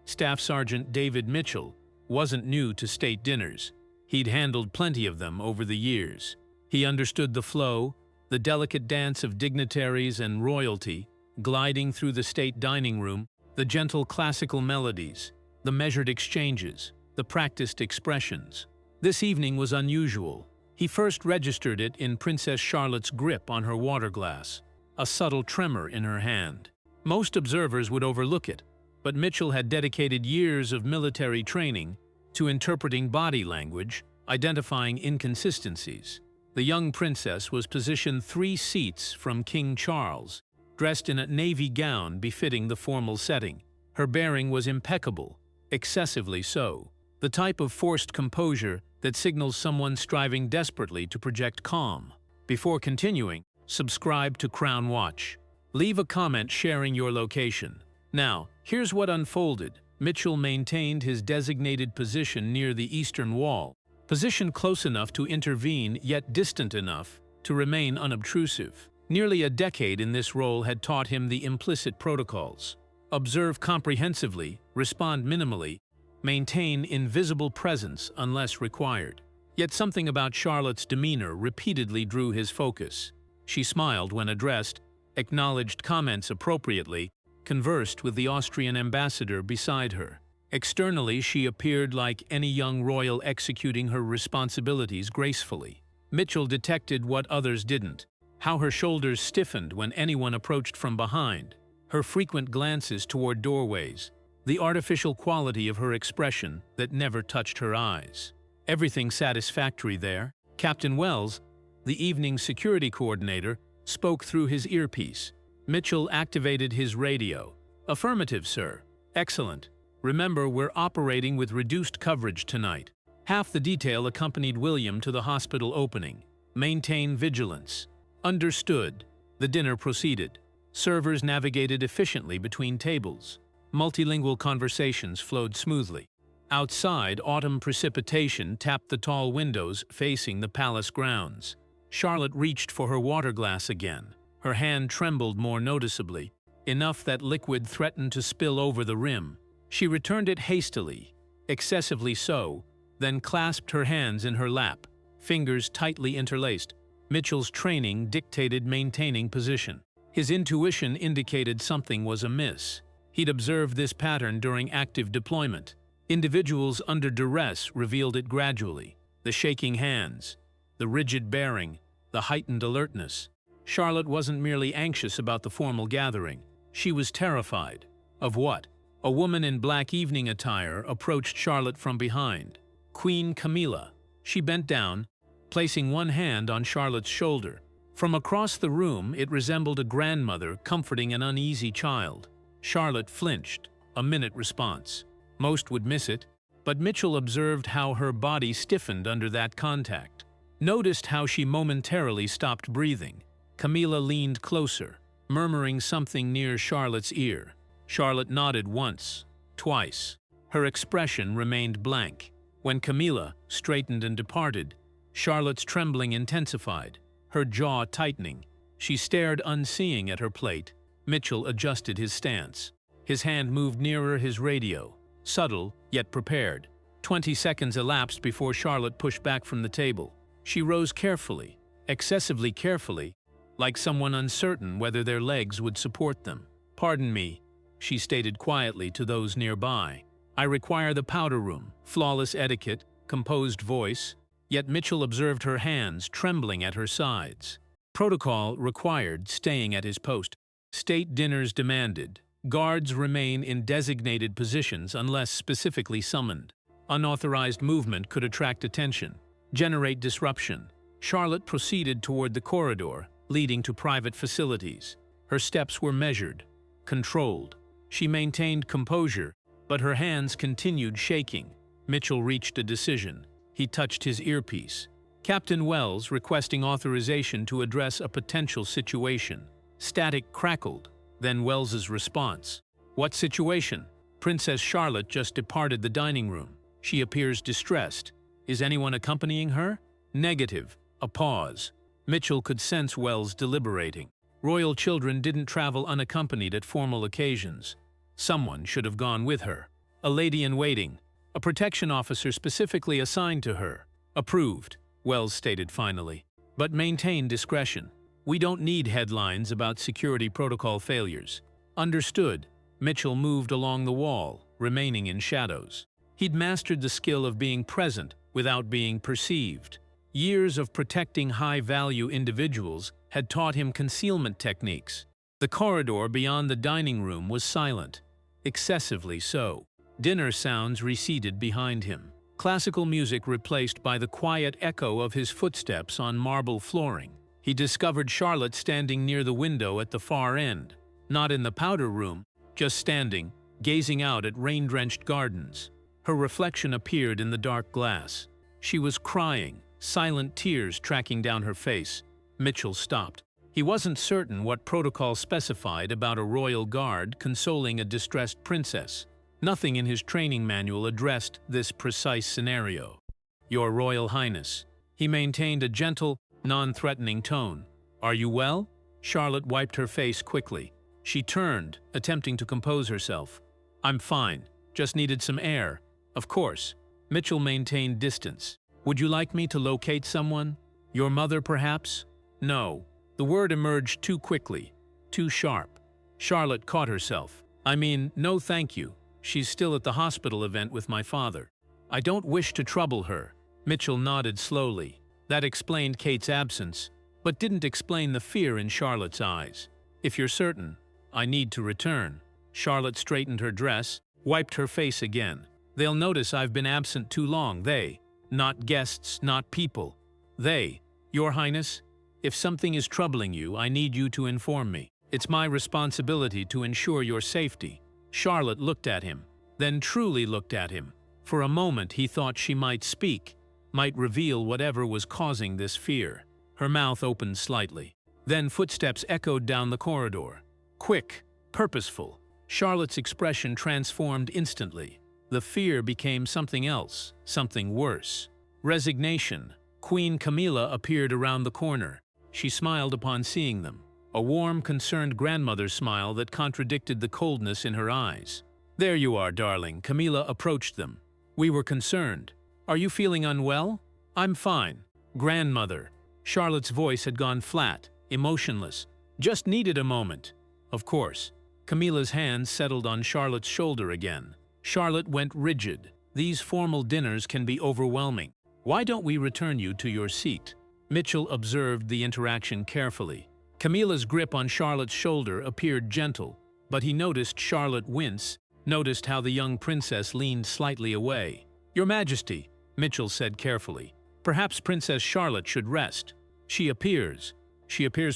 Staff Sergeant David Mitchell wasn't new to state dinners. He'd handled plenty of them over the years. He understood the flow, the delicate dance of dignitaries and royalty, gliding through the state dining room, the gentle classical melodies, the measured exchanges, the practiced expressions. This evening was unusual. He first registered it in Princess Charlotte's grip on her water glass, a subtle tremor in her hand. Most observers would overlook it, but Mitchell had dedicated years of military training to interpreting body language, identifying inconsistencies. The young princess was positioned 3 seats from King Charles, dressed in a navy gown befitting the formal setting. Her bearing was impeccable, excessively so, the type of forced composure that signals someone striving desperately to project calm. Before continuing, subscribe to Crown Watch. Leave a comment sharing your location. Now, here's what unfolded. Mitchell maintained his designated position near the eastern wall, positioned close enough to intervene yet distant enough to remain unobtrusive. Nearly a decade in this role had taught him the implicit protocols. Observe comprehensively, respond minimally, maintain invisible presence unless required. Yet something about Charlotte's demeanor repeatedly drew his focus. She smiled when addressed, acknowledged comments appropriately, conversed with the Austrian ambassador beside her. Externally, she appeared like any young royal executing her responsibilities gracefully. Mitchell detected what others didn't: how her shoulders stiffened when anyone approached from behind, her frequent glances toward doorways, the artificial quality of her expression that never touched her eyes. Everything satisfactory there. Captain Wells, the evening security coordinator, spoke through his earpiece. Mitchell activated his radio. "Affirmative, sir. Excellent. Remember, we're operating with reduced coverage tonight." Half the detail accompanied William to the hospital opening. "Maintain vigilance." "Understood." The dinner proceeded. Servers navigated efficiently between tables. Multilingual conversations flowed smoothly. Outside, autumn precipitation tapped the tall windows facing the palace grounds. Charlotte reached for her water glass again. Her hand trembled more noticeably, enough that liquid threatened to spill over the rim. She returned it hastily, excessively so, then clasped her hands in her lap, fingers tightly interlaced. Mitchell's training dictated maintaining position. His intuition indicated something was amiss. He'd observed this pattern during active deployment. Individuals under duress revealed it gradually: the shaking hands, the rigid bearing, the heightened alertness. Charlotte wasn't merely anxious about the formal gathering. She was terrified. Of what? A woman in black evening attire approached Charlotte from behind. Queen Camilla. She bent down, placing one hand on Charlotte's shoulder. From across the room, it resembled a grandmother comforting an uneasy child. Charlotte flinched, a minute response. Most would miss it, but Mitchell observed how her body stiffened under that contact. Noticed how she momentarily stopped breathing. Camilla leaned closer, murmuring something near Charlotte's ear. Charlotte nodded once, twice. Her expression remained blank. When Camilla straightened and departed, Charlotte's trembling intensified, her jaw tightening. She stared unseeing at her plate. Mitchell adjusted his stance. His hand moved nearer his radio, subtle yet prepared. 20 seconds elapsed before Charlotte pushed back from the table. She rose carefully, excessively carefully, like someone uncertain whether their legs would support them. "Pardon me," she stated quietly to those nearby. "I require the powder room." Flawless etiquette, composed voice, yet Mitchell observed her hands trembling at her sides. Protocol required staying at his post. State dinners demanded. Guards remain in designated positions unless specifically summoned. Unauthorized movement could attract attention, generate disruption. Charlotte proceeded toward the corridor, leading to private facilities. Her steps were measured, controlled. She maintained composure, but her hands continued shaking. Mitchell reached a decision. He touched his earpiece. Captain Wells requesting authorization to address a potential situation. Static crackled, then Wells's response. "What situation?" "Princess Charlotte just departed the dining room. She appears distressed. Is anyone accompanying her?" "Negative." A pause. Mitchell could sense Wells deliberating. Royal children didn't travel unaccompanied at formal occasions. Someone should have gone with her. A lady-in-waiting, a protection officer specifically assigned to her. Approved, Wells stated finally. But maintain discretion. We don't need headlines about security protocol failures. Understood. Mitchell moved along the wall, remaining in shadows. He'd mastered the skill of being present without being perceived. Years of protecting high-value individuals had taught him concealment techniques. The corridor beyond the dining room was silent, excessively so. Dinner sounds receded behind him. Classical music replaced by the quiet echo of his footsteps on marble flooring. He discovered Charlotte standing near the window at the far end, not in the powder room, just standing, gazing out at rain-drenched gardens. Her reflection appeared in the dark glass. She was crying, silent tears tracking down her face. Mitchell stopped. He wasn't certain what protocol specified about a royal guard consoling a distressed princess. Nothing in his training manual addressed this precise scenario. "Your Royal Highness." He maintained a gentle, non-threatening tone. "Are you well?" Charlotte wiped her face quickly. She turned, attempting to compose herself. "I'm fine. Just needed some air." "Of course." Mitchell maintained distance. "Would you like me to locate someone? Your mother, perhaps?" "No." The word emerged too quickly, too sharp. Charlotte caught herself. "I mean, no thank you. She's still at the hospital event with my father. I don't wish to trouble her." Mitchell nodded slowly. That explained Kate's absence, but didn't explain the fear in Charlotte's eyes. "If you're certain, I need to return." Charlotte straightened her dress, wiped her face again. "They'll notice I've been absent too long, they. Not guests, not people. They. Your Highness, if something is troubling you, I need you to inform me. It's my responsibility to ensure your safety." Charlotte looked at him, then truly looked at him. For a moment he thought she might speak, might reveal whatever was causing this fear. Her mouth opened slightly. Then footsteps echoed down the corridor. Quick, purposeful. Charlotte's expression transformed instantly. The fear became something else, something worse. Resignation. Queen Camilla appeared around the corner. She smiled upon seeing them. A warm, concerned grandmother's smile that contradicted the coldness in her eyes. "There you are, darling." Camilla approached them. "We were concerned. Are you feeling unwell?" "I'm fine." "Grandmother." Charlotte's voice had gone flat, emotionless. "Just needed a moment." "Of course." Camilla's hand settled on Charlotte's shoulder again. Charlotte went rigid. "These formal dinners can be overwhelming. Why don't we return you to your seat?" Mitchell observed the interaction carefully. Camilla's grip on Charlotte's shoulder appeared gentle, but he noticed Charlotte wince, noticed how the young princess leaned slightly away. "Your Majesty," Mitchell said carefully, "perhaps Princess Charlotte should rest." She appears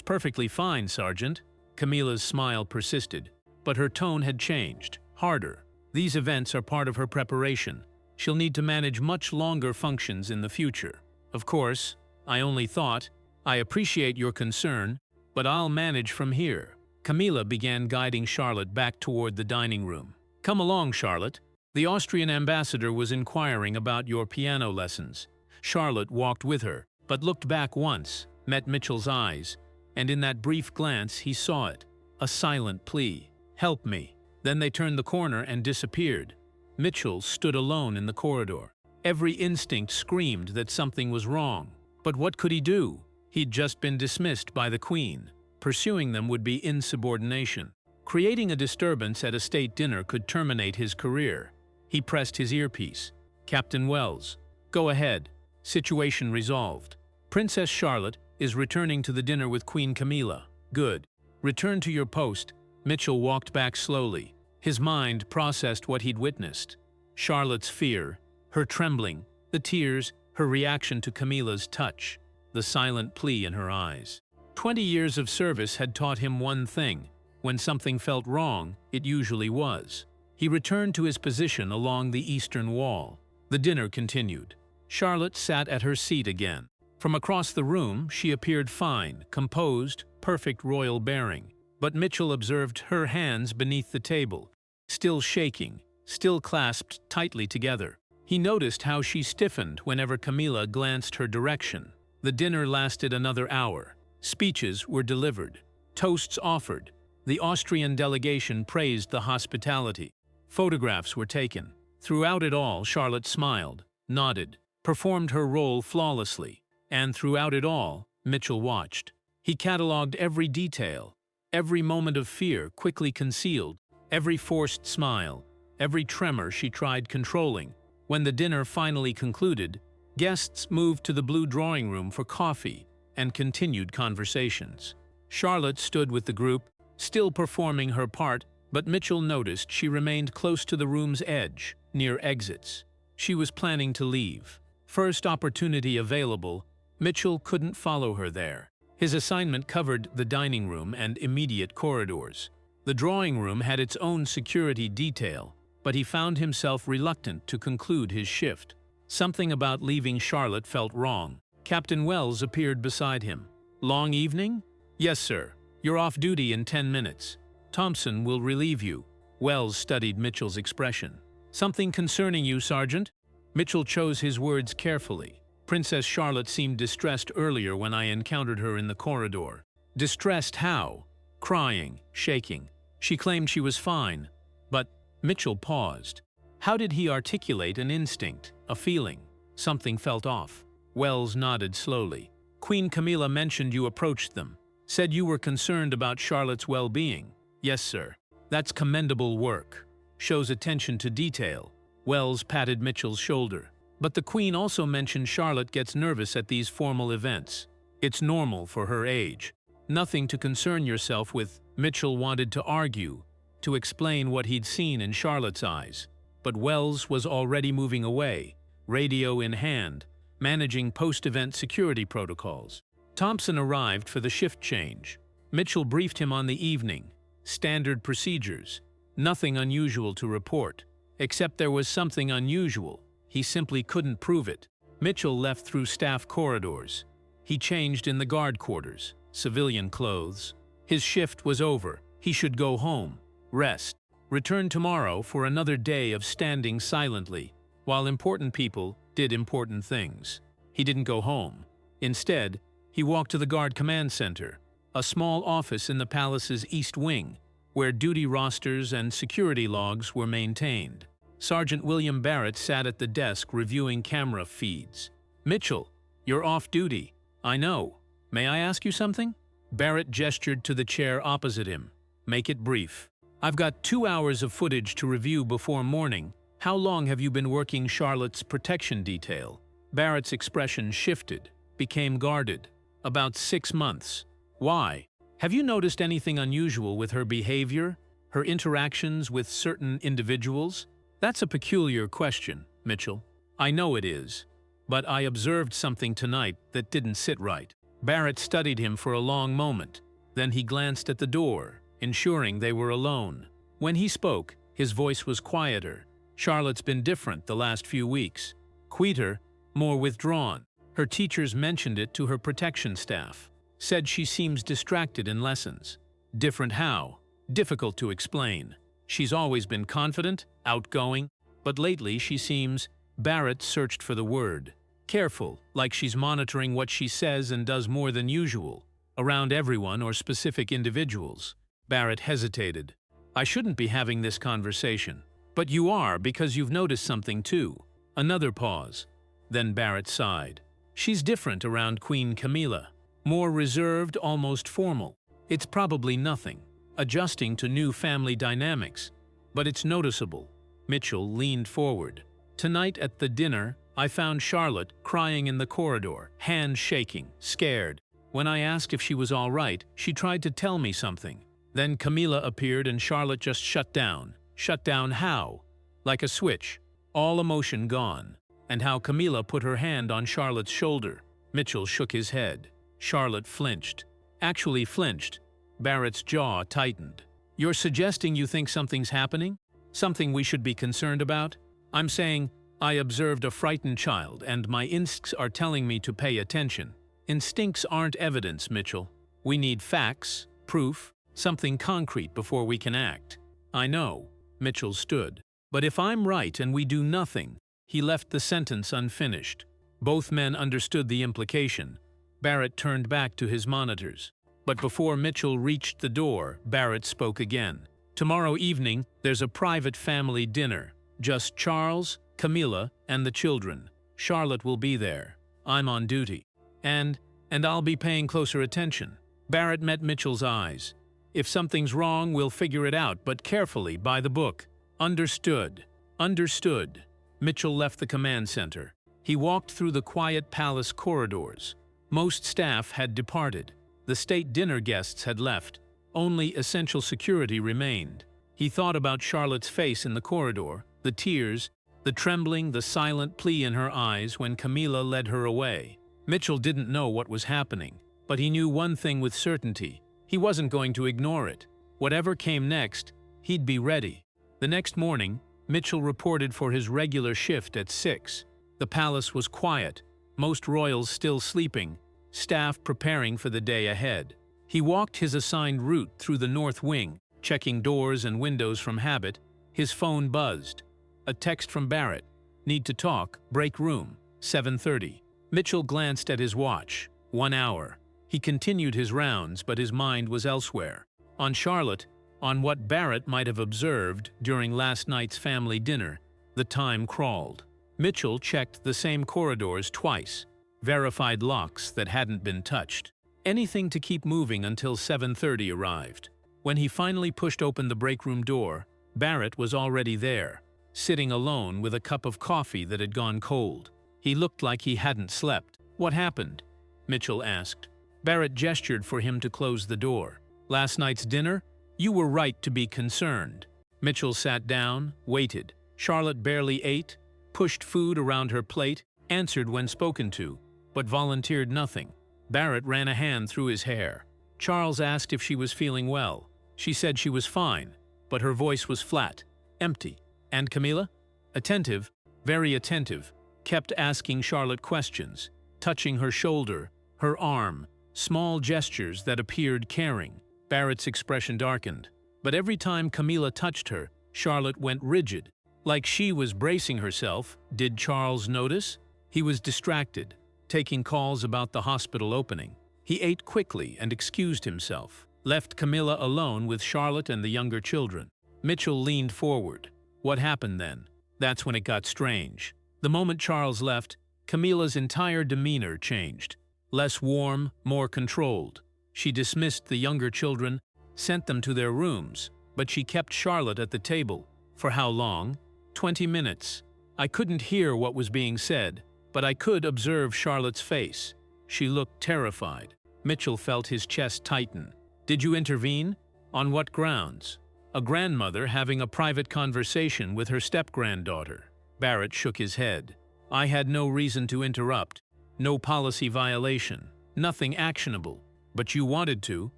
perfectly fine, Sergeant." Camilla's smile persisted, but her tone had changed, harder. "These events are part of her preparation. She'll need to manage much longer functions in the future." "Of course, I only thought. I appreciate your concern, but I'll manage from here." Camilla began guiding Charlotte back toward the dining room. "Come along, Charlotte. The Austrian ambassador was inquiring about your piano lessons." Charlotte walked with her, but looked back once, met Mitchell's eyes, and in that brief glance he saw it. A silent plea. "Help me." Then they turned the corner and disappeared. Mitchell stood alone in the corridor. Every instinct screamed that something was wrong. But what could he do? He'd just been dismissed by the Queen. Pursuing them would be insubordination. Creating a disturbance at a state dinner could terminate his career. He pressed his earpiece. "Captain Wells." "Go ahead." "Situation resolved. Princess Charlotte is returning to the dinner with Queen Camilla." "Good. Return to your post." Mitchell walked back slowly. His mind processed what he'd witnessed. Charlotte's fear, her trembling, the tears, her reaction to Camilla's touch, the silent plea in her eyes. 20 years of service had taught him one thing. When something felt wrong, it usually was. He returned to his position along the eastern wall. The dinner continued. Charlotte sat at her seat again. From across the room, she appeared fine, composed, perfect royal bearing. But Mitchell observed her hands beneath the table, still shaking, still clasped tightly together. He noticed how she stiffened whenever Camilla glanced her direction. The dinner lasted another hour. Speeches were delivered. Toasts offered. The Austrian delegation praised the hospitality. Photographs were taken. Throughout it all, Charlotte smiled, nodded, performed her role flawlessly, and throughout it all, Mitchell watched. He catalogued every detail, every moment of fear quickly concealed, every forced smile, every tremor she tried controlling. When the dinner finally concluded, guests moved to the blue drawing room for coffee and continued conversations. Charlotte stood with the group, still performing her part, but Mitchell noticed she remained close to the room's edge, near exits. She was planning to leave. First opportunity available, Mitchell couldn't follow her there. His assignment covered the dining room and immediate corridors. The drawing room had its own security detail, but he found himself reluctant to conclude his shift. Something about leaving Charlotte felt wrong. Captain Wells appeared beside him. "Long evening?" "Yes, sir. You're off duty in 10 minutes. Thompson will relieve you." Wells studied Mitchell's expression. "Something concerning you, Sergeant?" Mitchell chose his words carefully. "Princess Charlotte seemed distressed earlier when I encountered her in the corridor." "Distressed how?" "Crying, shaking. She claimed she was fine, but—" Mitchell paused. How did he articulate an instinct, a feeling? Something felt off. Wells nodded slowly. "Queen Camilla mentioned you approached them. Said you were concerned about Charlotte's well-being." "Yes, sir. That's commendable work. Shows attention to detail." Wells patted Mitchell's shoulder. "But the Queen also mentioned Charlotte gets nervous at these formal events. It's normal for her age. Nothing to concern yourself with." Mitchell wanted to argue, to explain what he'd seen in Charlotte's eyes. But Wells was already moving away, radio in hand, managing post-event security protocols. Thompson arrived for the shift change. Mitchell briefed him on the evening. Standard procedures. Nothing unusual to report. Except there was something unusual. He simply couldn't prove it. Mitchell left through staff corridors. He changed in the guard quarters, civilian clothes. His shift was over. He should go home, rest, return tomorrow for another day of standing silently, while important people did important things. He didn't go home. Instead, he walked to the Guard Command Center, a small office in the palace's East Wing, where duty rosters and security logs were maintained. Sergeant William Barrett sat at the desk reviewing camera feeds. "Mitchell, you're off duty." "I know. May I ask you something?" Barrett gestured to the chair opposite him. "Make it brief." "I've got 2 hours of footage to review before morning. How long have you been working Charlotte's protection detail?" Barrett's expression shifted, became guarded. "About 6 months." "Why? Have you noticed anything unusual with her behavior, her interactions with certain individuals?" "That's a peculiar question, Mitchell. I know it is. But I observed something tonight that didn't sit right." Barrett studied him for a long moment. Then he glanced at the door, ensuring they were alone. When he spoke, his voice was quieter. "Charlotte's been different the last few weeks. Quieter, more withdrawn. Her teachers mentioned it to her protection staff. Said she seems distracted in lessons." "Different how?" "Difficult to explain. She's always been confident, outgoing, but lately she seems—" Barrett searched for the word. "Careful, like she's monitoring what she says and does more than usual, around everyone or specific individuals." Barrett hesitated. "I shouldn't be having this conversation." "But you are, because you've noticed something too." Another pause. Then Barrett sighed. "She's different around Queen Camilla. More reserved, almost formal. It's probably nothing. Adjusting to new family dynamics. But it's noticeable." Mitchell leaned forward. "Tonight at the dinner, I found Charlotte crying in the corridor, hands shaking, scared. When I asked if she was all right, she tried to tell me something. Then Camilla appeared and Charlotte just shut down. Shut down how? Like a switch. All emotion gone. And how Camilla put her hand on Charlotte's shoulder." Mitchell shook his head. Charlotte flinched. Actually flinched. Barrett's jaw tightened. "You're suggesting you think something's happening? Something we should be concerned about?" "I'm saying I observed a frightened child and my instincts are telling me to pay attention." "Instincts aren't evidence, Mitchell. We need facts, proof, something concrete before we can act." "I know." Mitchell stood. "But if I'm right and we do nothing—" He left the sentence unfinished. Both men understood the implication. Barrett turned back to his monitors. But before Mitchell reached the door, Barrett spoke again. "Tomorrow evening, there's a private family dinner. Just Charles, Camilla, and the children. Charlotte will be there. I'm on duty. And I'll be paying closer attention. Barrett met Mitchell's eyes. If something's wrong, we'll figure it out, but carefully, by the book. Understood. Understood. Mitchell left the command center. He walked through the quiet palace corridors. Most staff had departed. The state dinner guests had left. Only essential security remained. He thought about Charlotte's face in the corridor, the tears, the trembling, the silent plea in her eyes when Camilla led her away. Mitchell didn't know what was happening, but he knew one thing with certainty. He wasn't going to ignore it. Whatever came next, he'd be ready. The next morning, Mitchell reported for his regular shift at 6. The palace was quiet, most royals still sleeping, staff preparing for the day ahead. He walked his assigned route through the north wing, checking doors and windows from habit. His phone buzzed. A text from Barrett. Need to talk, break room, 7:30. Mitchell glanced at his watch. 1 hour. He continued his rounds, but his mind was elsewhere. On Charlotte, on what Barrett might have observed during last night's family dinner. The time crawled. Mitchell checked the same corridors twice, verified locks that hadn't been touched. Anything to keep moving until 7:30 arrived. When he finally pushed open the break room door, Barrett was already there, sitting alone with a cup of coffee that had gone cold. He looked like he hadn't slept. "What happened?" Mitchell asked. Barrett gestured for him to close the door. "Last night's dinner? You were right to be concerned." Mitchell sat down, waited. Charlotte barely ate, pushed food around her plate, answered when spoken to, but volunteered nothing. Barrett ran a hand through his hair. Charles asked if she was feeling well. She said she was fine, but her voice was flat, empty. And Camilla? Attentive, very attentive, kept asking Charlotte questions, touching her shoulder, her arm, small gestures that appeared caring. Barrett's expression darkened. But every time Camilla touched her, Charlotte went rigid, like she was bracing herself. Did Charles notice? He was distracted, taking calls about the hospital opening. He ate quickly and excused himself, left Camilla alone with Charlotte and the younger children. Mitchell leaned forward. What happened then? That's when it got strange. The moment Charles left, Camilla's entire demeanor changed. Less warm, more controlled. She dismissed the younger children, sent them to their rooms, but she kept Charlotte at the table. For how long? 20 minutes. I couldn't hear what was being said, but I could observe Charlotte's face. She looked terrified. Mitchell felt his chest tighten. Did you intervene? On what grounds? A grandmother having a private conversation with her step-granddaughter. Barrett shook his head. I had no reason to interrupt. No policy violation. Nothing actionable. But you wanted to.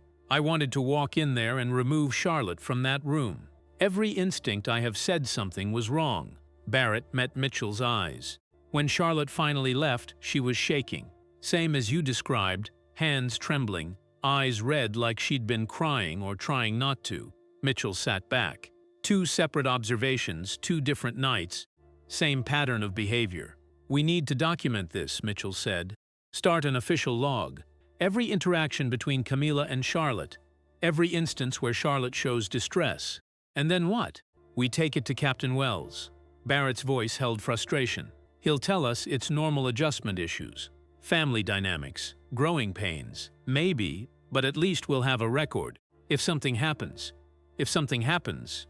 I wanted to walk in there and remove Charlotte from that room. Every instinct I have said something was wrong. Barrett met Mitchell's eyes. When Charlotte finally left, she was shaking. Same as you described, hands trembling, eyes red like she'd been crying or trying not to. Mitchell sat back. 2 separate observations, 2 different nights. Same pattern of behavior. We need to document this, Mitchell said. Start an official log. Every interaction between Camilla and Charlotte. Every instance where Charlotte shows distress. And then what? We take it to Captain Wells. Barrett's voice held frustration. He'll tell us it's normal adjustment issues. Family dynamics. Growing pains. Maybe, but at least we'll have a record. If something happens,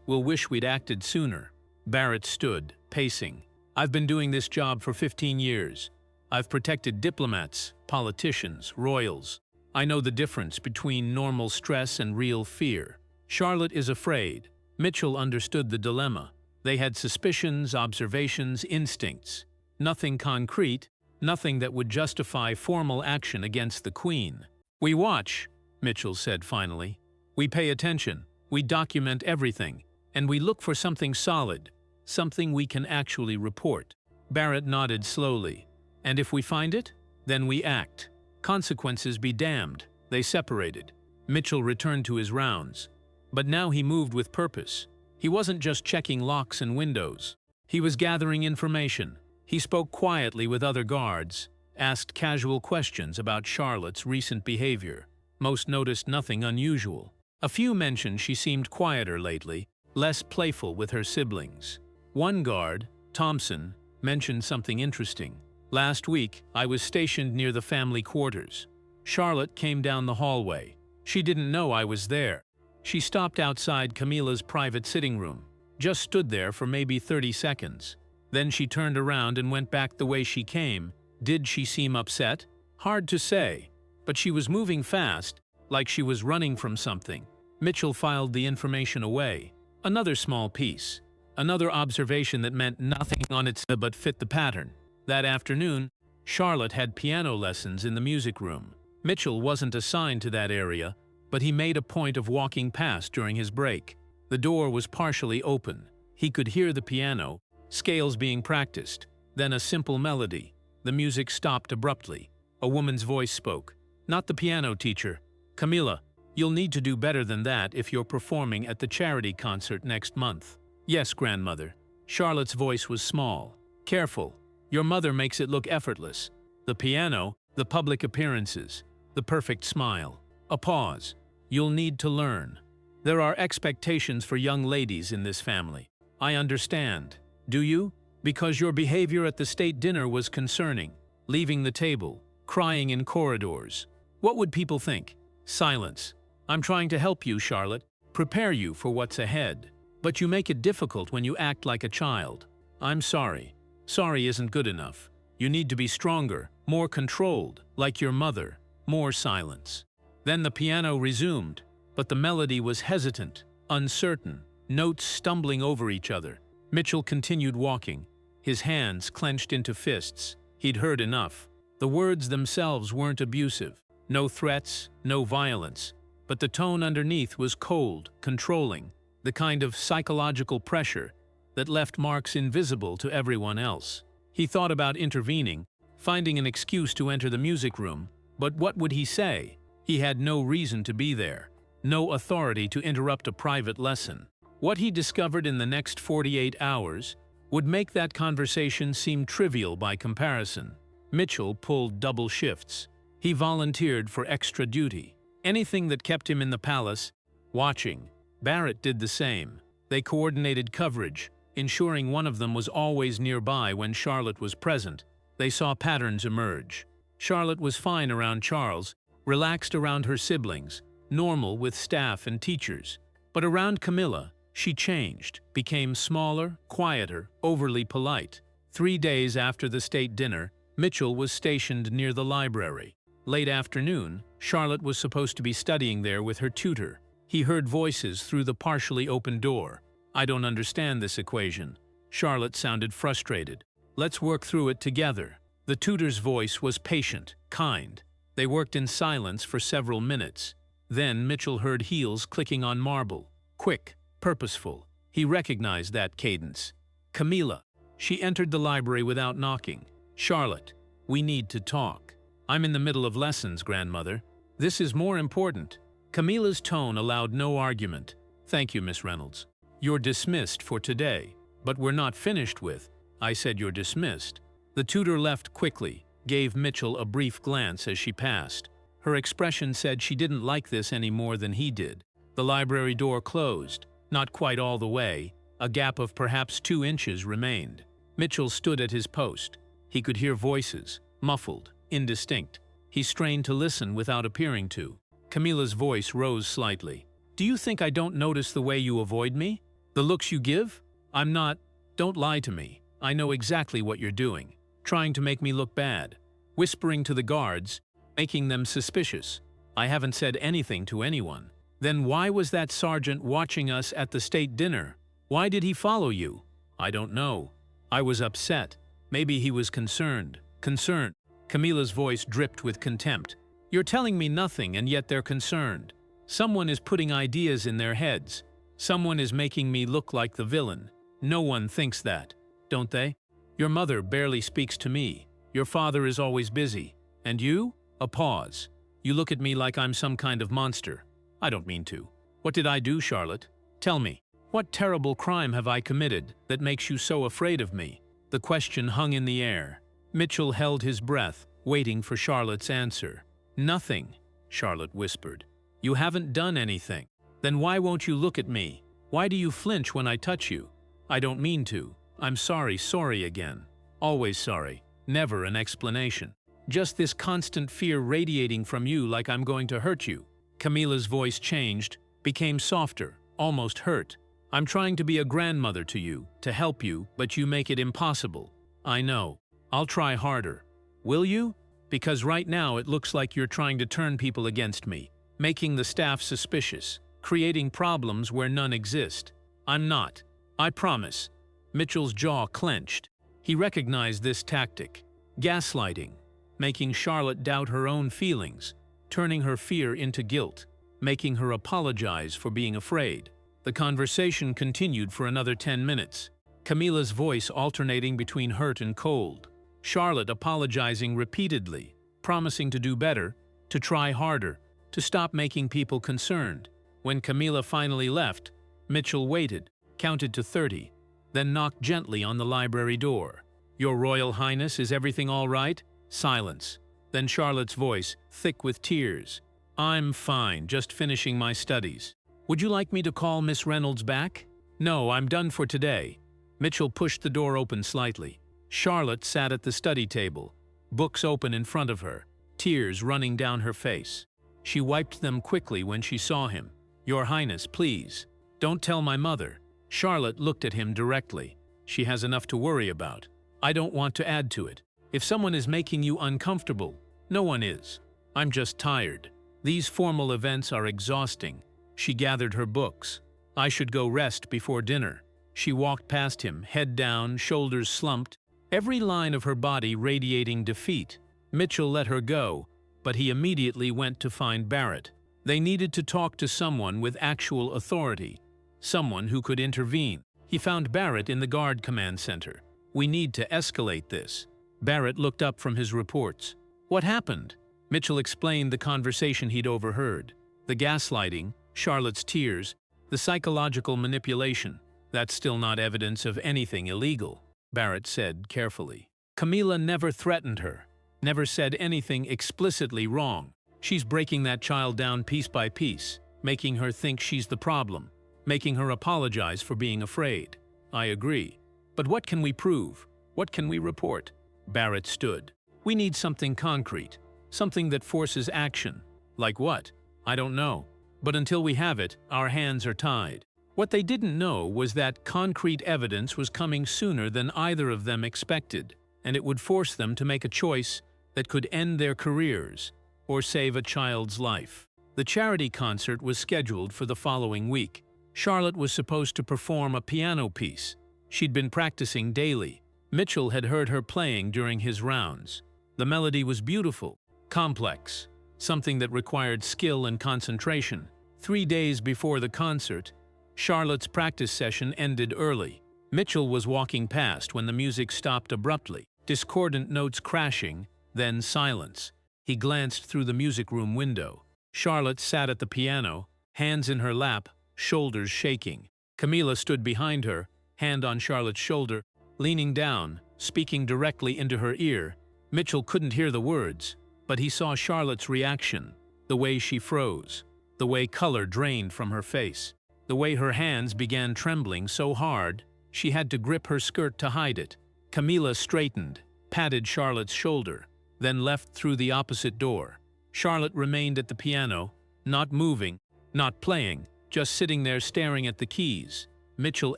we'll wish we'd acted sooner. Barrett stood, pacing. I've been doing this job for 15 years. I've protected diplomats, politicians, royals. I know the difference between normal stress and real fear. Charlotte is afraid. Mitchell understood the dilemma. They had suspicions, observations, instincts. Nothing concrete, nothing that would justify formal action against the Queen. We watch, Mitchell said finally. We pay attention. We document everything. And we look for something solid, something we can actually report. Barrett nodded slowly. And if we find it, then we act. Consequences be damned. They separated. Mitchell returned to his rounds. But now he moved with purpose. He wasn't just checking locks and windows. He was gathering information. He spoke quietly with other guards, asked casual questions about Charlotte's recent behavior. Most noticed nothing unusual. A few mentioned she seemed quieter lately, less playful with her siblings. One guard, Thompson, mentioned something interesting. Last week, I was stationed near the family quarters. Charlotte came down the hallway. She didn't know I was there. She stopped outside Camila's private sitting room, just stood there for maybe 30 seconds. Then she turned around and went back the way she came. Did she seem upset? Hard to say, but she was moving fast, like she was running from something. Mitchell filed the information away. Another small piece. Another observation that meant nothing on its own but fit the pattern. That afternoon, Charlotte had piano lessons in the music room. Mitchell wasn't assigned to that area, but he made a point of walking past during his break. The door was partially open. He could hear the piano, scales being practiced, then a simple melody. The music stopped abruptly. A woman's voice spoke. "Not the piano teacher. Camila, you'll need to do better than that if you're performing at the charity concert next month." "Yes, grandmother." Charlotte's voice was small. "Careful. Your mother makes it look effortless. The piano, the public appearances, the perfect smile." A pause. "You'll need to learn. There are expectations for young ladies in this family." "I understand." "Do you? Because your behavior at the state dinner was concerning. Leaving the table, crying in corridors. What would people think?" Silence. "I'm trying to help you, Charlotte. Prepare you for what's ahead. But you make it difficult when you act like a child." "I'm sorry. Sorry isn't good enough. You need to be stronger, more controlled, like your mother." More silence. Then the piano resumed, but the melody was hesitant, uncertain, notes stumbling over each other. Mitchell continued walking, his hands clenched into fists. He'd heard enough. The words themselves weren't abusive. No threats, no violence. But the tone underneath was cold, controlling, the kind of psychological pressure that left marks invisible to everyone else. He thought about intervening, finding an excuse to enter the music room, but what would he say? He had no reason to be there, no authority to interrupt a private lesson. What he discovered in the next 48 hours would make that conversation seem trivial by comparison. Mitchell pulled double shifts. He volunteered for extra duty. Anything that kept him in the palace, watching. Barrett did the same. They coordinated coverage, ensuring one of them was always nearby when Charlotte was present. They saw patterns emerge. Charlotte was fine around Charles, relaxed around her siblings, normal with staff and teachers. But around Camila, she changed, became smaller, quieter, overly polite. 3 days after the state dinner, Mitchell was stationed near the library. Late afternoon, Charlotte was supposed to be studying there with her tutor. He heard voices through the partially open door. "I don't understand this equation." Charlotte sounded frustrated. "Let's work through it together." The tutor's voice was patient, kind. They worked in silence for several minutes. Then Mitchell heard heels clicking on marble. Quick, purposeful. He recognized that cadence. "Camila." She entered the library without knocking. "Charlotte, we need to talk." "I'm in the middle of lessons, grandmother." "This is more important." Camila's tone allowed no argument. "Thank you, Miss Reynolds. You're dismissed for today." "But we're not finished with." "I said you're dismissed." The tutor left quickly, gave Mitchell a brief glance as she passed. Her expression said she didn't like this any more than he did. The library door closed, not quite all the way. A gap of perhaps 2 inches remained. Mitchell stood at his post. He could hear voices, muffled, indistinct. He strained to listen without appearing to. Camila's voice rose slightly. "Do you think I don't notice the way you avoid me? The looks you give? I'm not. Don't lie to me. I know exactly what you're doing. Trying to make me look bad. Whispering to the guards, making them suspicious. I haven't said anything to anyone." "Then why was that sergeant watching us at the state dinner? Why did he follow you?" "I don't know. I was upset. Maybe he was concerned." "Concerned?" Camila's voice dripped with contempt. "You're telling me nothing and yet they're concerned. Someone is putting ideas in their heads. Someone is making me look like the villain. No one thinks that, don't they? Your mother barely speaks to me. Your father is always busy. And you?" A pause. "You look at me like I'm some kind of monster." "I don't mean to." "What did I do, Charlotte? Tell me. What terrible crime have I committed that makes you so afraid of me?" The question hung in the air. Mitchell held his breath, waiting for Charlotte's answer. "Nothing," Charlotte whispered. "You haven't done anything. Then why won't you look at me? Why do you flinch when I touch you?" "I don't mean to." I'm sorry, sorry again. Always sorry. Never an explanation. Just this constant fear radiating from you like I'm going to hurt you." Camila's voice changed, became softer, almost hurt. "I'm trying to be a grandmother to you, to help you, but you make it impossible. I know. I'll try harder. Will you? Because right now it looks like you're trying to turn people against me, making the staff suspicious, creating problems where none exist. I'm not. I promise." Mitchell's jaw clenched. He recognized this tactic. Gaslighting. Making Charlotte doubt her own feelings, turning her fear into guilt, making her apologize for being afraid. The conversation continued for another 10 minutes. Camila's voice alternating between hurt and cold. Charlotte apologizing repeatedly, promising to do better, to try harder, to stop making people concerned. When Camila finally left, Mitchell waited, counted to 30, then knocked gently on the library door. "Your Royal Highness, is everything all right?" Silence. Then Charlotte's voice, thick with tears. "I'm fine, just finishing my studies. Would you like me to call Miss Reynolds back?" "No, I'm done for today." Mitchell pushed the door open slightly. Charlotte sat at the study table, books open in front of her, tears running down her face. She wiped them quickly when she saw him. "Your Highness, please. Don't tell my mother." Charlotte looked at him directly. "She has enough to worry about. I don't want to add to it. If someone is making you uncomfortable, no one is. I'm just tired. These formal events are exhausting." She gathered her books. "I should go rest before dinner." She walked past him, head down, shoulders slumped, every line of her body radiating defeat. Mitchell let her go, but he immediately went to find Barrett. They needed to talk to someone with actual authority, someone who could intervene. He found Barrett in the guard command center. "We need to escalate this." Barrett looked up from his reports. "What happened?" Mitchell explained the conversation he'd overheard. The gaslighting, Charlotte's tears, the psychological manipulation. "That's still not evidence of anything illegal," Barrett said carefully. "Camila never threatened her, never said anything explicitly wrong. She's breaking that child down piece by piece, making her think she's the problem, making her apologize for being afraid." "I agree. But what can we prove? What can we report?" Barrett stood. "We need something concrete, something that forces action." "Like what?" "I don't know. But until we have it, our hands are tied." What they didn't know was that concrete evidence was coming sooner than either of them expected, and it would force them to make a choice that could end their careers or save a child's life. The charity concert was scheduled for the following week. Charlotte was supposed to perform a piano piece. She'd been practicing daily. Mitchell had heard her playing during his rounds. The melody was beautiful, complex, something that required skill and concentration. 3 days before the concert, Charlotte's practice session ended early. Mitchell was walking past when the music stopped abruptly, discordant notes crashing, then silence. He glanced through the music room window. Charlotte sat at the piano, hands in her lap, shoulders shaking. Camila stood behind her, hand on Charlotte's shoulder, leaning down, speaking directly into her ear. Mitchell couldn't hear the words, but he saw Charlotte's reaction, the way she froze, the way color drained from her face, the way her hands began trembling so hard she had to grip her skirt to hide it. Camila straightened, patted Charlotte's shoulder, then left through the opposite door. Charlotte remained at the piano, not moving, not playing, just sitting there staring at the keys. Mitchell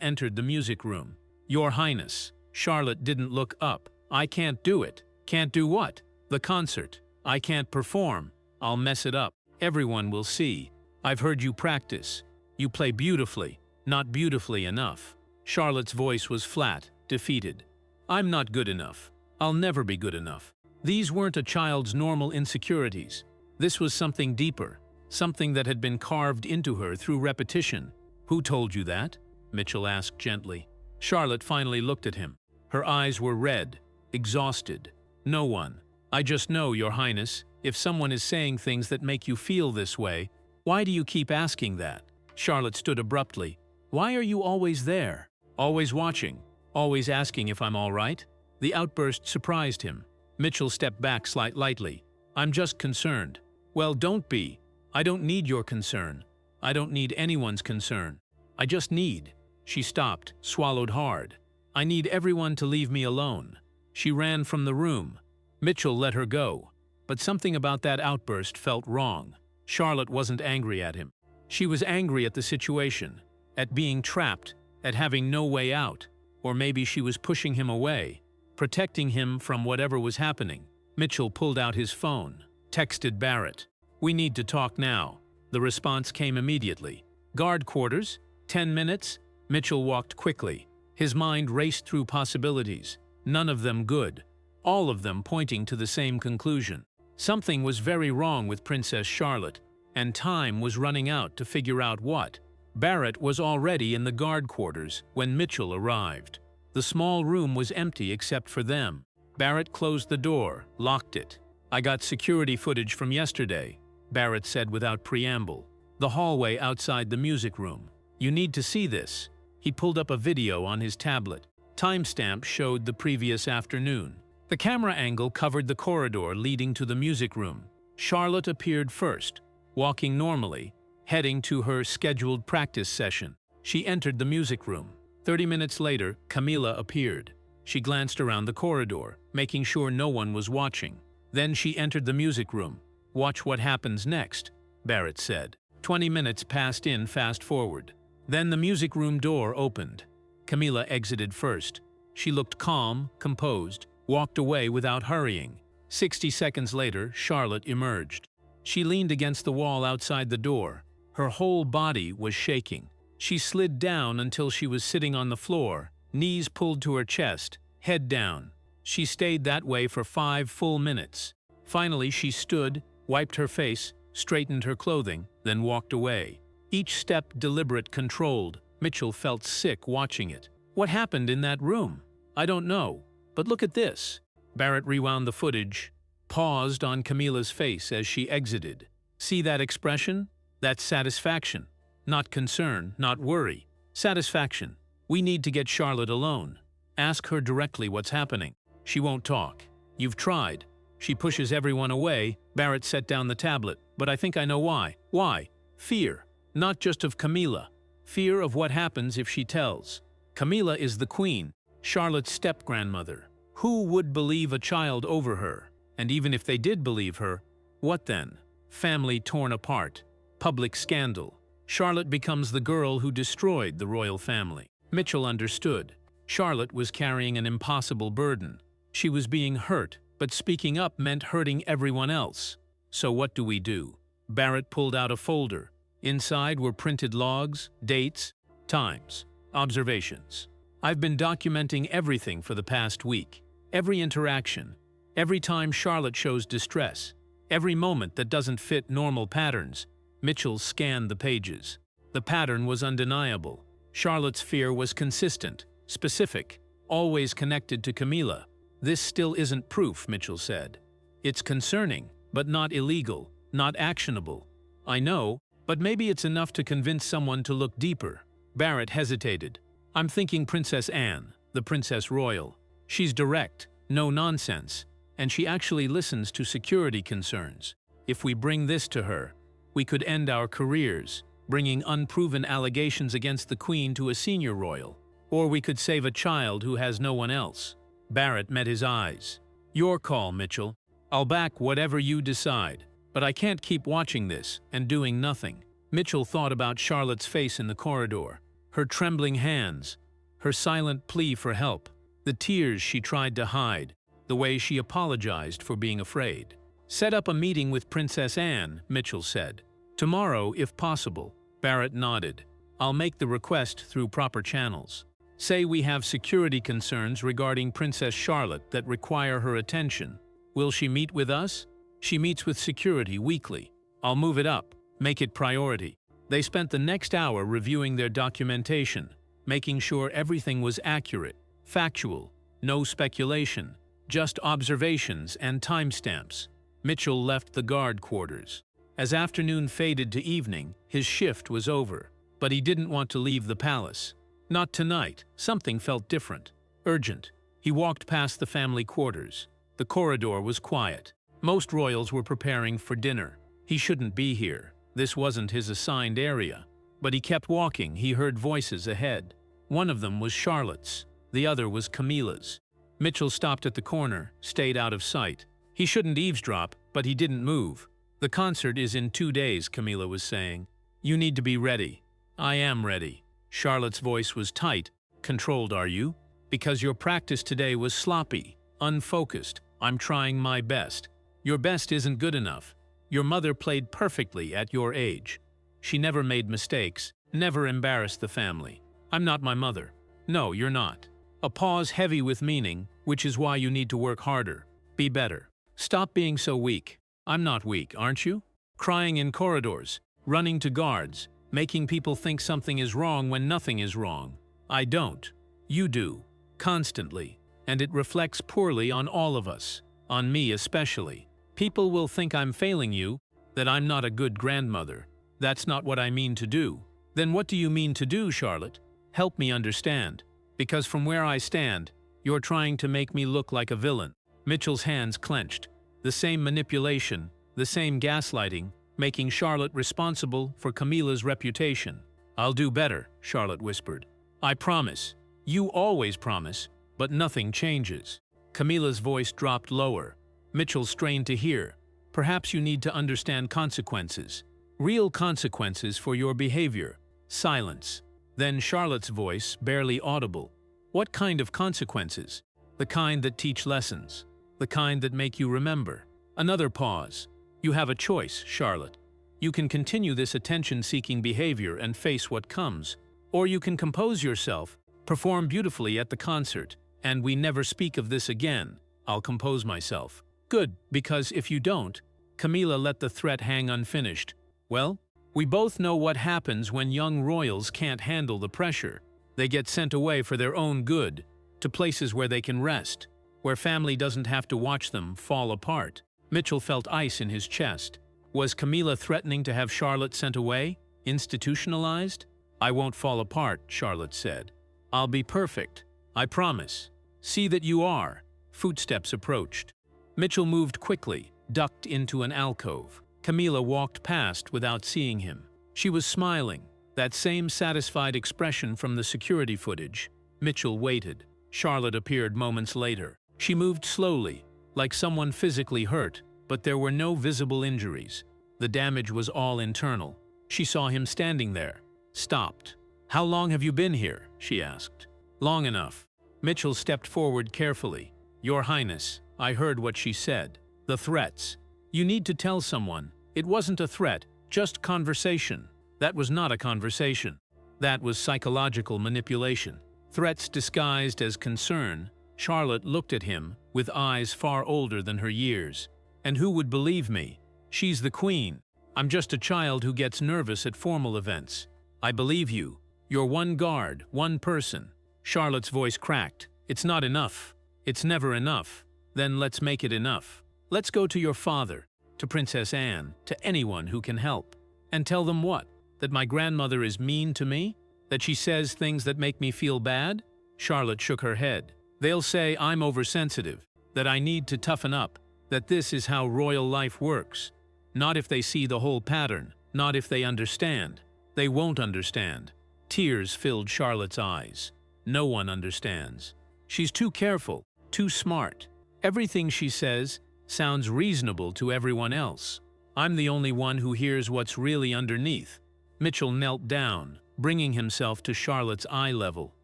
entered the music room. "Your Highness." Charlotte didn't look up. "I can't do it." "Can't do what?" "The concert. I can't perform. I'll mess it up. Everyone will see. I've heard you practice. You play beautifully, not beautifully enough." Charlotte's voice was flat, defeated. "I'm not good enough. I'll never be good enough." These weren't a child's normal insecurities. This was something deeper, something that had been carved into her through repetition. "Who told you that?" Mitchell asked gently. Charlotte finally looked at him. Her eyes were red, exhausted. "No one. I just know, Your Highness, if someone is saying things that make you feel this way, why do you keep asking that?" Charlotte stood abruptly. "Why are you always there? Always watching? Always asking if I'm all right?" The outburst surprised him. Mitchell stepped back lightly. "I'm just concerned." "Well, don't be. I don't need your concern. I don't need anyone's concern. I just need—" She stopped, swallowed hard. I need everyone to leave me alone." She ran from the room. Mitchell let her go. But something about that outburst felt wrong. Charlotte wasn't angry at him. She was angry at the situation, at being trapped, at having no way out. Or maybe she was pushing him away, protecting him from whatever was happening. Mitchell pulled out his phone, texted Barrett. "We need to talk now." The response came immediately. "Guard quarters? 10 minutes?" Mitchell walked quickly. His mind raced through possibilities, none of them good, all of them pointing to the same conclusion. Something was very wrong with Princess Charlotte, and time was running out to figure out what. Barrett was already in the guard quarters when Mitchell arrived. The small room was empty except for them. Barrett closed the door, locked it. "I got security footage from yesterday," Barrett said without preamble. "The hallway outside the music room. You need to see this." He pulled up a video on his tablet. Timestamp showed the previous afternoon. The camera angle covered the corridor leading to the music room. Charlotte appeared first, walking normally, heading to her scheduled practice session. She entered the music room. 30 minutes later, Camila appeared. She glanced around the corridor, making sure no one was watching. Then she entered the music room. "Watch what happens next," Barrett said. 20 minutes passed in fast forward. Then the music room door opened. Camila exited first. She looked calm, composed, walked away without hurrying. 60 seconds later, Charlotte emerged. She leaned against the wall outside the door. Her whole body was shaking. She slid down until she was sitting on the floor, knees pulled to her chest, head down. She stayed that way for 5 full minutes. Finally, she stood, wiped her face, straightened her clothing, then walked away. Each step deliberate, controlled. Mitchell felt sick watching it. "What happened in that room?" "I don't know. But look at this." Barrett rewound the footage, paused on Camila's face as she exited. "See that expression? That's satisfaction. Not concern, not worry. Satisfaction. We need to get Charlotte alone. Ask her directly what's happening. She won't talk. You've tried. She pushes everyone away." Barrett set down the tablet. "But I think I know why." "Why?" "Fear. Not just of Camila. Fear of what happens if she tells. Camila is the queen, Charlotte's step-grandmother. Who would believe a child over her? And even if they did believe her, what then? Family torn apart. Public scandal. Charlotte becomes the girl who destroyed the royal family." Mitchell understood. Charlotte was carrying an impossible burden. She was being hurt, but speaking up meant hurting everyone else. "So what do we do?" Barrett pulled out a folder. Inside were printed logs, dates, times, observations. "I've been documenting everything for the past week. Every interaction, every time Charlotte shows distress, every moment that doesn't fit normal patterns." Mitchell scanned the pages. The pattern was undeniable. Charlotte's fear was consistent, specific, always connected to Camila. "This still isn't proof," Mitchell said. "It's concerning, but not illegal, not actionable." "I know, but maybe it's enough to convince someone to look deeper." Barrett hesitated. "I'm thinking Princess Anne, the Princess Royal. She's direct, no nonsense, and she actually listens to security concerns. If we bring this to her, we could end our careers, bringing unproven allegations against the Queen to a senior royal. Or we could save a child who has no one else." Barrett met his eyes. "Your call, Mitchell. I'll back whatever you decide. But I can't keep watching this and doing nothing." Mitchell thought about Charlotte's face in the corridor, her trembling hands, her silent plea for help, the tears she tried to hide, the way she apologized for being afraid. "Set up a meeting with Princess Anne," Mitchell said. "Tomorrow, if possible." Barrett nodded. "I'll make the request through proper channels. Say we have security concerns regarding Princess Charlotte that require her attention. Will she meet with us?" "She meets with security weekly. I'll move it up, make it priority." They spent the next hour reviewing their documentation, making sure everything was accurate, factual, no speculation, just observations and timestamps. Mitchell left the guard quarters. As afternoon faded to evening, his shift was over, but he didn't want to leave the palace. Not tonight. Something felt different, urgent. He walked past the family quarters. The corridor was quiet. Most royals were preparing for dinner. He shouldn't be here. This wasn't his assigned area. But he kept walking. He heard voices ahead. One of them was Charlotte's. The other was Camila's. Mitchell stopped at the corner, stayed out of sight. He shouldn't eavesdrop, but he didn't move. The concert is in 2 days, Camila was saying. You need to be ready. I am ready. Charlotte's voice was tight. Controlled, are you? Because your practice today was sloppy, unfocused. I'm trying my best. Your best isn't good enough. Your mother played perfectly at your age. She never made mistakes, never embarrassed the family. I'm not my mother. No, you're not. A pause heavy with meaning, which is why you need to work harder. Be better. Stop being so weak. I'm not weak, aren't you? Crying in corridors, running to guards, making people think something is wrong when nothing is wrong. I don't. You do. Constantly. And it reflects poorly on all of us. On me especially. People will think I'm failing you, that I'm not a good grandmother. That's not what I mean to do. Then what do you mean to do, Charlotte? Help me understand. Because from where I stand, you're trying to make me look like a villain. Mitchell's hands clenched. The same manipulation, the same gaslighting, making Charlotte responsible for Camila's reputation. I'll do better, Charlotte whispered. I promise. You always promise, but nothing changes. Camila's voice dropped lower. Mitchell strained to hear. Perhaps you need to understand consequences. Real consequences for your behavior. Silence. Then Charlotte's voice, barely audible. What kind of consequences? The kind that teach lessons. The kind that make you remember. Another pause. You have a choice, Charlotte. You can continue this attention-seeking behavior and face what comes. Or you can compose yourself, perform beautifully at the concert, and we never speak of this again. I'll compose myself. Good, because if you don't, Camila let the threat hang unfinished. Well, we both know what happens when young royals can't handle the pressure. They get sent away for their own good, to places where they can rest, where family doesn't have to watch them fall apart. Mitchell felt ice in his chest. Was Camila threatening to have Charlotte sent away? Institutionalized? I won't fall apart, Charlotte said. I'll be perfect. I promise. See that you are. Footsteps approached. Mitchell moved quickly, ducked into an alcove. Camila walked past without seeing him. She was smiling, that same satisfied expression from the security footage. Mitchell waited. Charlotte appeared moments later. She moved slowly, like someone physically hurt, but there were no visible injuries. The damage was all internal. She saw him standing there, stopped. How long have you been here? She asked. Long enough. Mitchell stepped forward carefully. Your Highness, I heard what she said. The threats. You need to tell someone. It wasn't a threat, just conversation. That was not a conversation. That was psychological manipulation. Threats disguised as concern. Charlotte looked at him with eyes far older than her years. And who would believe me? She's the queen. I'm just a child who gets nervous at formal events. I believe you. You're one guard, one person. Charlotte's voice cracked. It's not enough. It's never enough. Then let's make it enough. Let's go to your father, to Princess Anne, to anyone who can help. And tell them what? That my grandmother is mean to me? That she says things that make me feel bad? Charlotte shook her head. They'll say I'm oversensitive, that I need to toughen up, that this is how royal life works. Not if they see the whole pattern, not if they understand. They won't understand. Tears filled Charlotte's eyes. No one understands. She's too careful, too smart. Everything she says sounds reasonable to everyone else. I'm the only one who hears what's really underneath. Mitchell knelt down, bringing himself to Charlotte's eye level.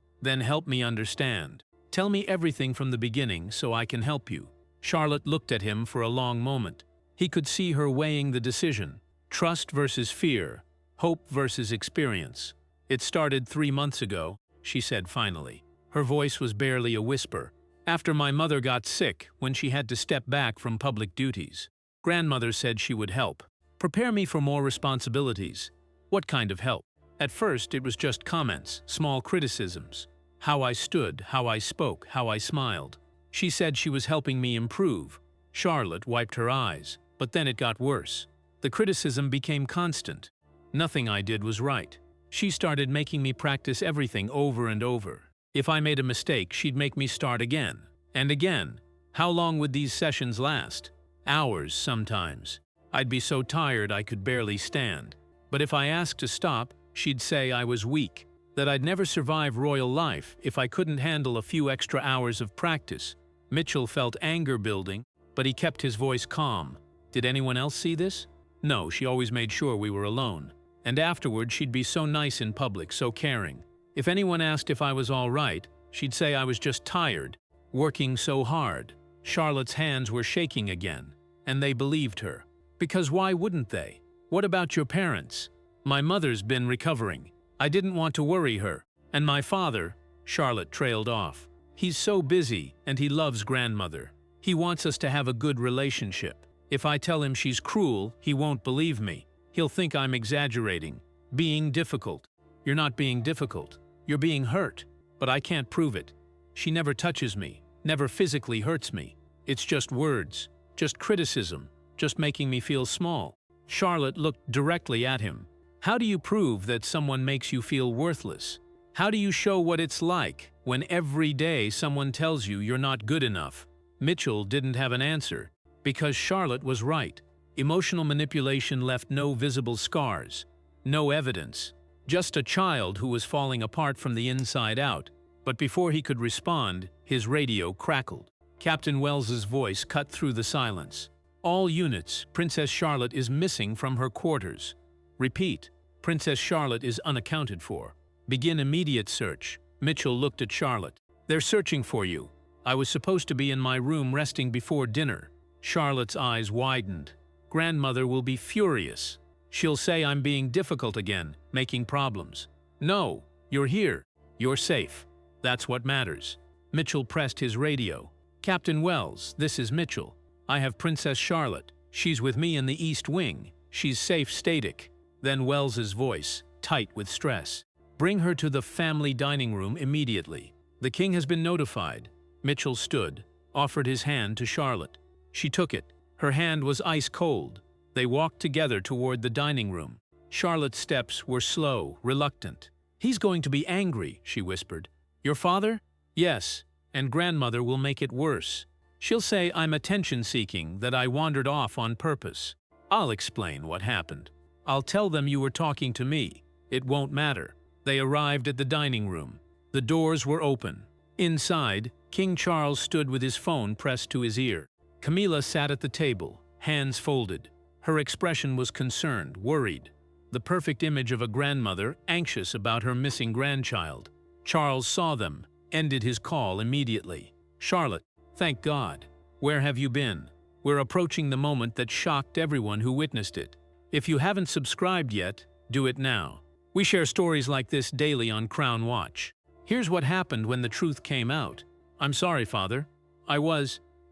Then help me understand. Tell me everything from the beginning so I can help you. Charlotte looked at him for a long moment. He could see her weighing the decision. Trust versus fear. Hope versus experience. It started 3 months ago, she said finally. Her voice was barely a whisper. After my mother got sick, when she had to step back from public duties. Grandmother said she would help. Prepare me for more responsibilities. What kind of help? At first, it was just comments, small criticisms. How I stood, how I spoke, how I smiled. She said she was helping me improve. Charlotte wiped her eyes, but then it got worse. The criticism became constant. Nothing I did was right. She started making me practice everything over and over. If I made a mistake, she'd make me start again. And again. How long would these sessions last? Hours, sometimes. I'd be so tired I could barely stand. But if I asked to stop, she'd say I was weak. that I'd never survive royal life if I couldn't handle a few extra hours of practice. Mitchell felt anger building, but he kept his voice calm. Did anyone else see this? No, she always made sure we were alone. And afterward, she'd be so nice in public, so caring. If anyone asked if I was all right, she'd say I was just tired, working so hard. Charlotte's hands were shaking again, and they believed her. Because why wouldn't they? What about your parents? My mother's been recovering. I didn't want to worry her. And my father, Charlotte trailed off. He's so busy, and he loves grandmother. He wants us to have a good relationship. If I tell him she's cruel, he won't believe me. He'll think I'm exaggerating, being difficult. You're not being difficult. You're being hurt, but I can't prove it. She never touches me, never physically hurts me. It's just words, just criticism, just making me feel small. Charlotte looked directly at him. How do you prove that someone makes you feel worthless? How do you show what it's like when every day someone tells you you're not good enough? Mitchell didn't have an answer, because Charlotte was right. Emotional manipulation left no visible scars, no evidence. Just a child who was falling apart from the inside out. But before he could respond, his radio crackled. Captain Wells's voice cut through the silence. All units, Princess Charlotte is missing from her quarters. Repeat, Princess Charlotte is unaccounted for. Begin immediate search. Mitchell looked at Charlotte. They're searching for you. I was supposed to be in my room resting before dinner. Charlotte's eyes widened. Grandmother will be furious. She'll say I'm being difficult again, making problems. No, you're here. You're safe. That's what matters. Mitchell pressed his radio. Captain Wells, this is Mitchell. I have Princess Charlotte. She's with me in the East Wing. She's safe, static. Then Wells's voice, tight with stress. Bring her to the family dining room immediately. The king has been notified. Mitchell stood, offered his hand to Charlotte. She took it. Her hand was ice cold. They walked together toward the dining room. Charlotte's steps were slow, reluctant. He's going to be angry, she whispered. Your father? Yes, and grandmother will make it worse. She'll say I'm attention-seeking, that I wandered off on purpose. I'll explain what happened. I'll tell them you were talking to me. It won't matter. They arrived at the dining room. The doors were open. Inside, King Charles stood with his phone pressed to his ear. Camilla sat at the table, hands folded. Her expression was concerned, worried. The perfect image of a grandmother anxious about her missing grandchild. Charles saw them, ended his call immediately. Charlotte, thank God. Where have you been? We're approaching the moment that shocked everyone who witnessed it. If you haven't subscribed yet, do it now. We share stories like this daily on Crown Watch. Here's what happened when the truth came out. I'm sorry, Father.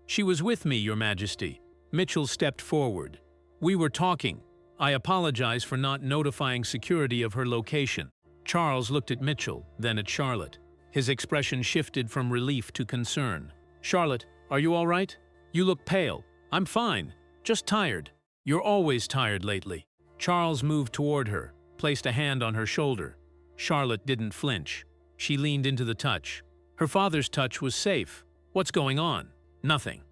She was with me, Your Majesty. Mitchell stepped forward. We were talking. I apologize for not notifying security of her location. Charles looked at Mitchell, then at Charlotte. His expression shifted from relief to concern. Charlotte, are you all right? You look pale. I'm fine. Just tired. You're always tired lately. Charles moved toward her, placed a hand on her shoulder. Charlotte didn't flinch. She leaned into the touch. Her father's touch was safe. What's going on? Nothing.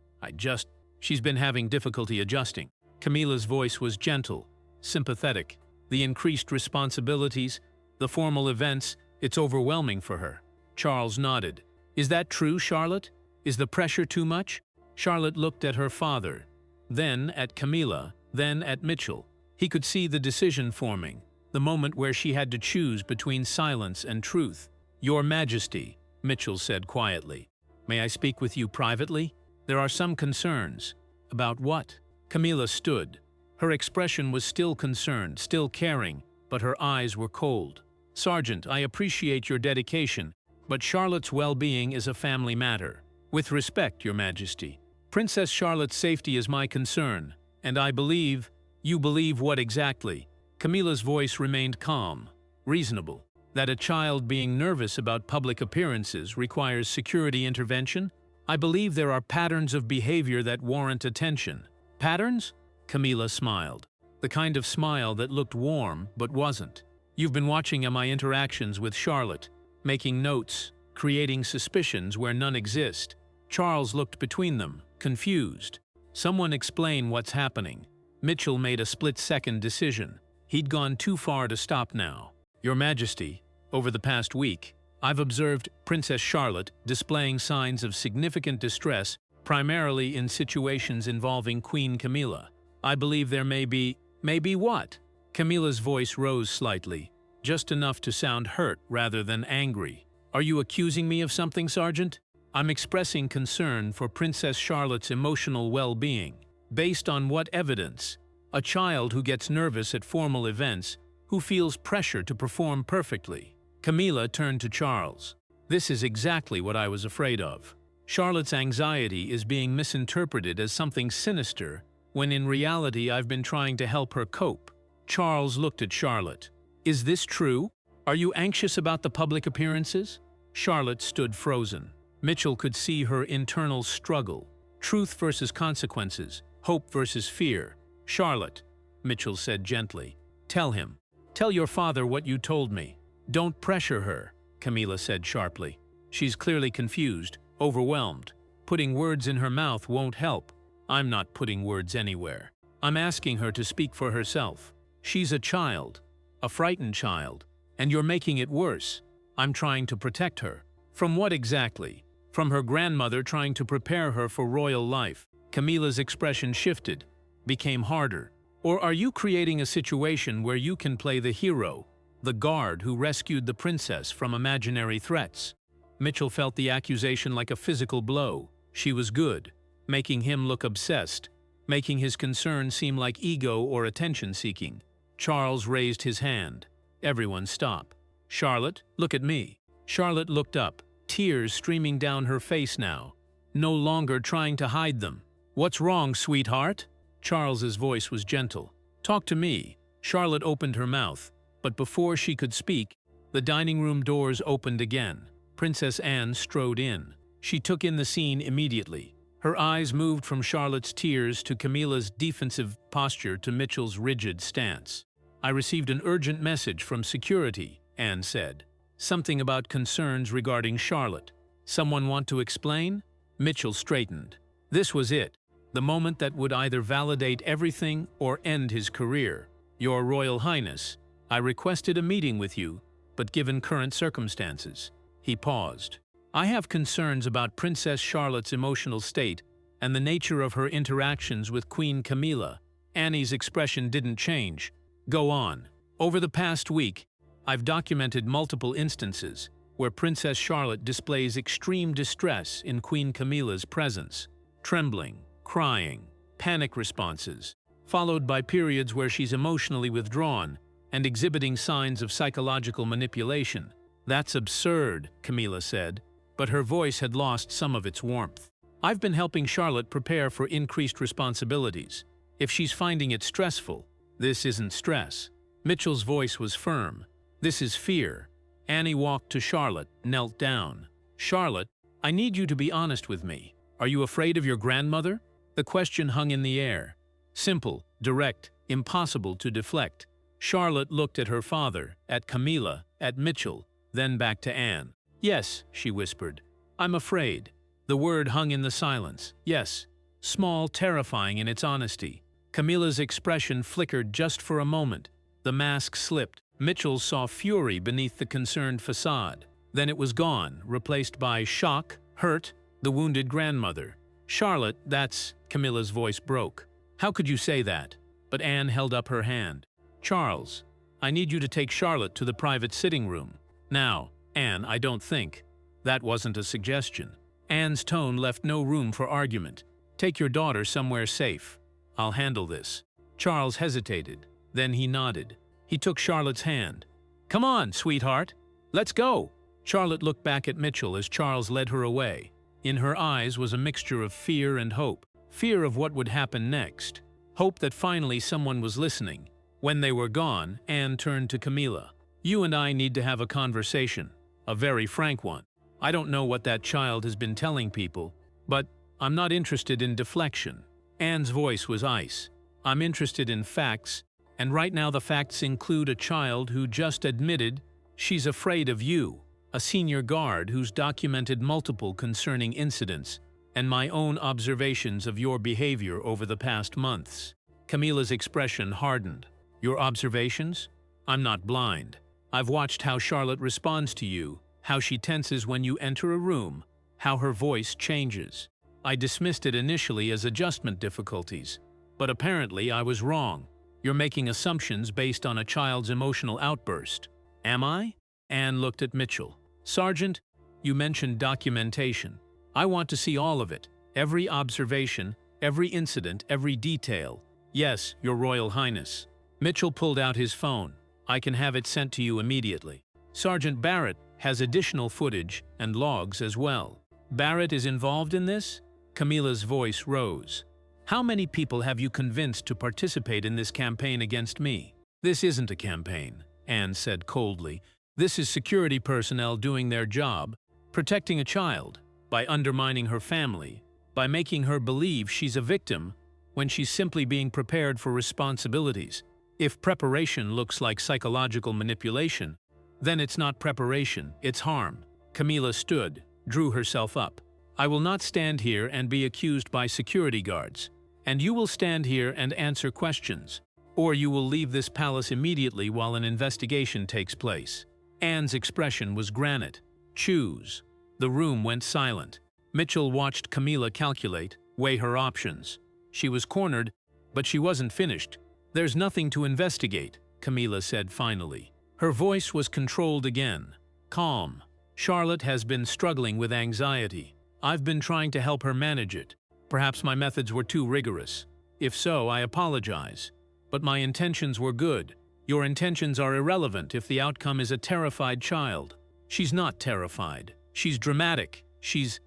She's been having difficulty adjusting. Camilla's voice was gentle, sympathetic. The increased responsibilities, the formal events, it's overwhelming for her. Charles nodded. Is that true, Charlotte? Is the pressure too much? Charlotte looked at her father, then at Camilla, then at Mitchell. He could see the decision forming, the moment where she had to choose between silence and truth. Your Majesty, Mitchell said quietly. May I speak with you privately? There are some concerns. About what? Camilla stood. Her expression was still concerned, still caring, but her eyes were cold. Sergeant, I appreciate your dedication, but Charlotte's well-being is a family matter. With respect, Your Majesty. Princess Charlotte's safety is my concern, and I believe... You believe what exactly? Camilla's voice remained calm, reasonable. That a child being nervous about public appearances requires security intervention? I believe there are patterns of behavior that warrant attention. Patterns? Camilla smiled. The kind of smile that looked warm but wasn't. You've been watching my interactions with Charlotte, making notes, creating suspicions where none exist. Charles looked between them, confused. Someone explain what's happening. Mitchell made a split-second decision. He'd gone too far to stop now. Your Majesty, Over the past week, I've observed Princess Charlotte displaying signs of significant distress, primarily in situations involving Queen Camilla. I believe there may be what? Camilla's voice rose slightly, just enough to sound hurt rather than angry. Are you accusing me of something, Sergeant? I'm expressing concern for Princess Charlotte's emotional well-being. Based on what evidence? A child who gets nervous at formal events, who feels pressure to perform perfectly. Camilla turned to Charles. This is exactly what I was afraid of. Charlotte's anxiety is being misinterpreted as something sinister, when in reality I've been trying to help her cope. Charles looked at Charlotte. Is this true? Are you anxious about the public appearances? Charlotte stood frozen. Mitchell could see her internal struggle. Truth versus consequences, hope versus fear. Charlotte, Mitchell said gently, tell him. Tell your father what you told me. Don't pressure her, Camilla said sharply. She's clearly confused, overwhelmed. Putting words in her mouth won't help. I'm not putting words anywhere. I'm asking her to speak for herself. She's a child, a frightened child, and you're making it worse. I'm trying to protect her. From what exactly? From her grandmother trying to prepare her for royal life. Camilla's expression shifted, became harder. Or are you creating a situation where you can play the hero, the guard who rescued the princess from imaginary threats? Mitchell felt the accusation like a physical blow. She was good, making him look obsessed, making his concern seem like ego or attention-seeking. Charles raised his hand. Everyone stop. Charlotte, look at me. Charlotte looked up, tears streaming down her face now, no longer trying to hide them. What's wrong, sweetheart? Charles's voice was gentle. Talk to me. Charlotte opened her mouth, but before she could speak, the dining room doors opened again. Princess Anne strode in. She took in the scene immediately. Her eyes moved from Charlotte's tears to Camilla's defensive posture to Mitchell's rigid stance. I received an urgent message from security, Anne said. Something about concerns regarding Charlotte. Someone want to explain? Mitchell straightened. This was it. The moment that would either validate everything or end his career. Your Royal Highness, I requested a meeting with you, but given current circumstances. He paused. I have concerns about Princess Charlotte's emotional state and the nature of her interactions with Queen Camilla. Annie's expression didn't change. Go on. Over the past week, I've documented multiple instances where Princess Charlotte displays extreme distress in Queen Camilla's presence. Trembling, crying, panic responses, followed by periods where she's emotionally withdrawn and exhibiting signs of psychological manipulation. That's absurd, Camilla said, but her voice had lost some of its warmth. I've been helping Charlotte prepare for increased responsibilities. If she's finding it stressful, this isn't stress. Mitchell's voice was firm. This is fear. Annie walked to Charlotte, knelt down. Charlotte, I need you to be honest with me. Are you afraid of your grandmother? The question hung in the air. Simple, direct, impossible to deflect. Charlotte looked at her father, at Camilla, at Mitchell, then back to Anne. Yes, she whispered. I'm afraid. The word hung in the silence. Yes. Small, terrifying in its honesty. Camilla's expression flickered just for a moment. The mask slipped. Mitchell saw fury beneath the concerned facade. Then it was gone, replaced by shock, hurt, the wounded grandmother. Charlotte, that's… Camilla's voice broke. How could you say that? But Anne held up her hand. Charles, I need you to take Charlotte to the private sitting room. Now, Anne, I don't think. That wasn't a suggestion. Anne's tone left no room for argument. Take your daughter somewhere safe. I'll handle this. Charles hesitated. Then he nodded. He took Charlotte's hand. Come on, sweetheart. Let's go. Charlotte looked back at Mitchell as Charles led her away. In her eyes was a mixture of fear and hope. Fear of what would happen next. Hope that finally someone was listening. When they were gone, Anne turned to Camilla. You and I need to have a conversation. A very frank one. I don't know what that child has been telling people, but I'm not interested in deflection. Anne's voice was ice. I'm interested in facts, and right now the facts include a child who just admitted she's afraid of you, a senior guard who's documented multiple concerning incidents, and my own observations of your behavior over the past months. Camilla's expression hardened. Your observations? I'm not blind. I've watched how Charlotte responds to you, how she tenses when you enter a room, how her voice changes. I dismissed it initially as adjustment difficulties, but apparently I was wrong. You're making assumptions based on a child's emotional outburst. Am I? Anne looked at Mitchell. Sergeant, you mentioned documentation. I want to see all of it. Every observation, every incident, every detail. Yes, Your Royal Highness. Mitchell pulled out his phone. I can have it sent to you immediately. Sergeant Barrett has additional footage and logs as well. Barrett is involved in this? Camilla's voice rose. How many people have you convinced to participate in this campaign against me? This isn't a campaign, Anne said coldly. This is security personnel doing their job, protecting a child, by undermining her family, by making her believe she's a victim when she's simply being prepared for responsibilities. If preparation looks like psychological manipulation, then it's not preparation, it's harm. Camilla stood, drew herself up. I will not stand here and be accused by security guards, and you will stand here and answer questions, or you will leave this palace immediately while an investigation takes place. Anne's expression was granite. Choose. The room went silent. Mitchell watched Camilla calculate, weigh her options. She was cornered, but she wasn't finished. There's nothing to investigate, Camilla said finally. Her voice was controlled again. Calm. Charlotte has been struggling with anxiety. I've been trying to help her manage it. Perhaps my methods were too rigorous. If so, I apologize. But my intentions were good. Your intentions are irrelevant if the outcome is a terrified child. She's not terrified. She's dramatic. She's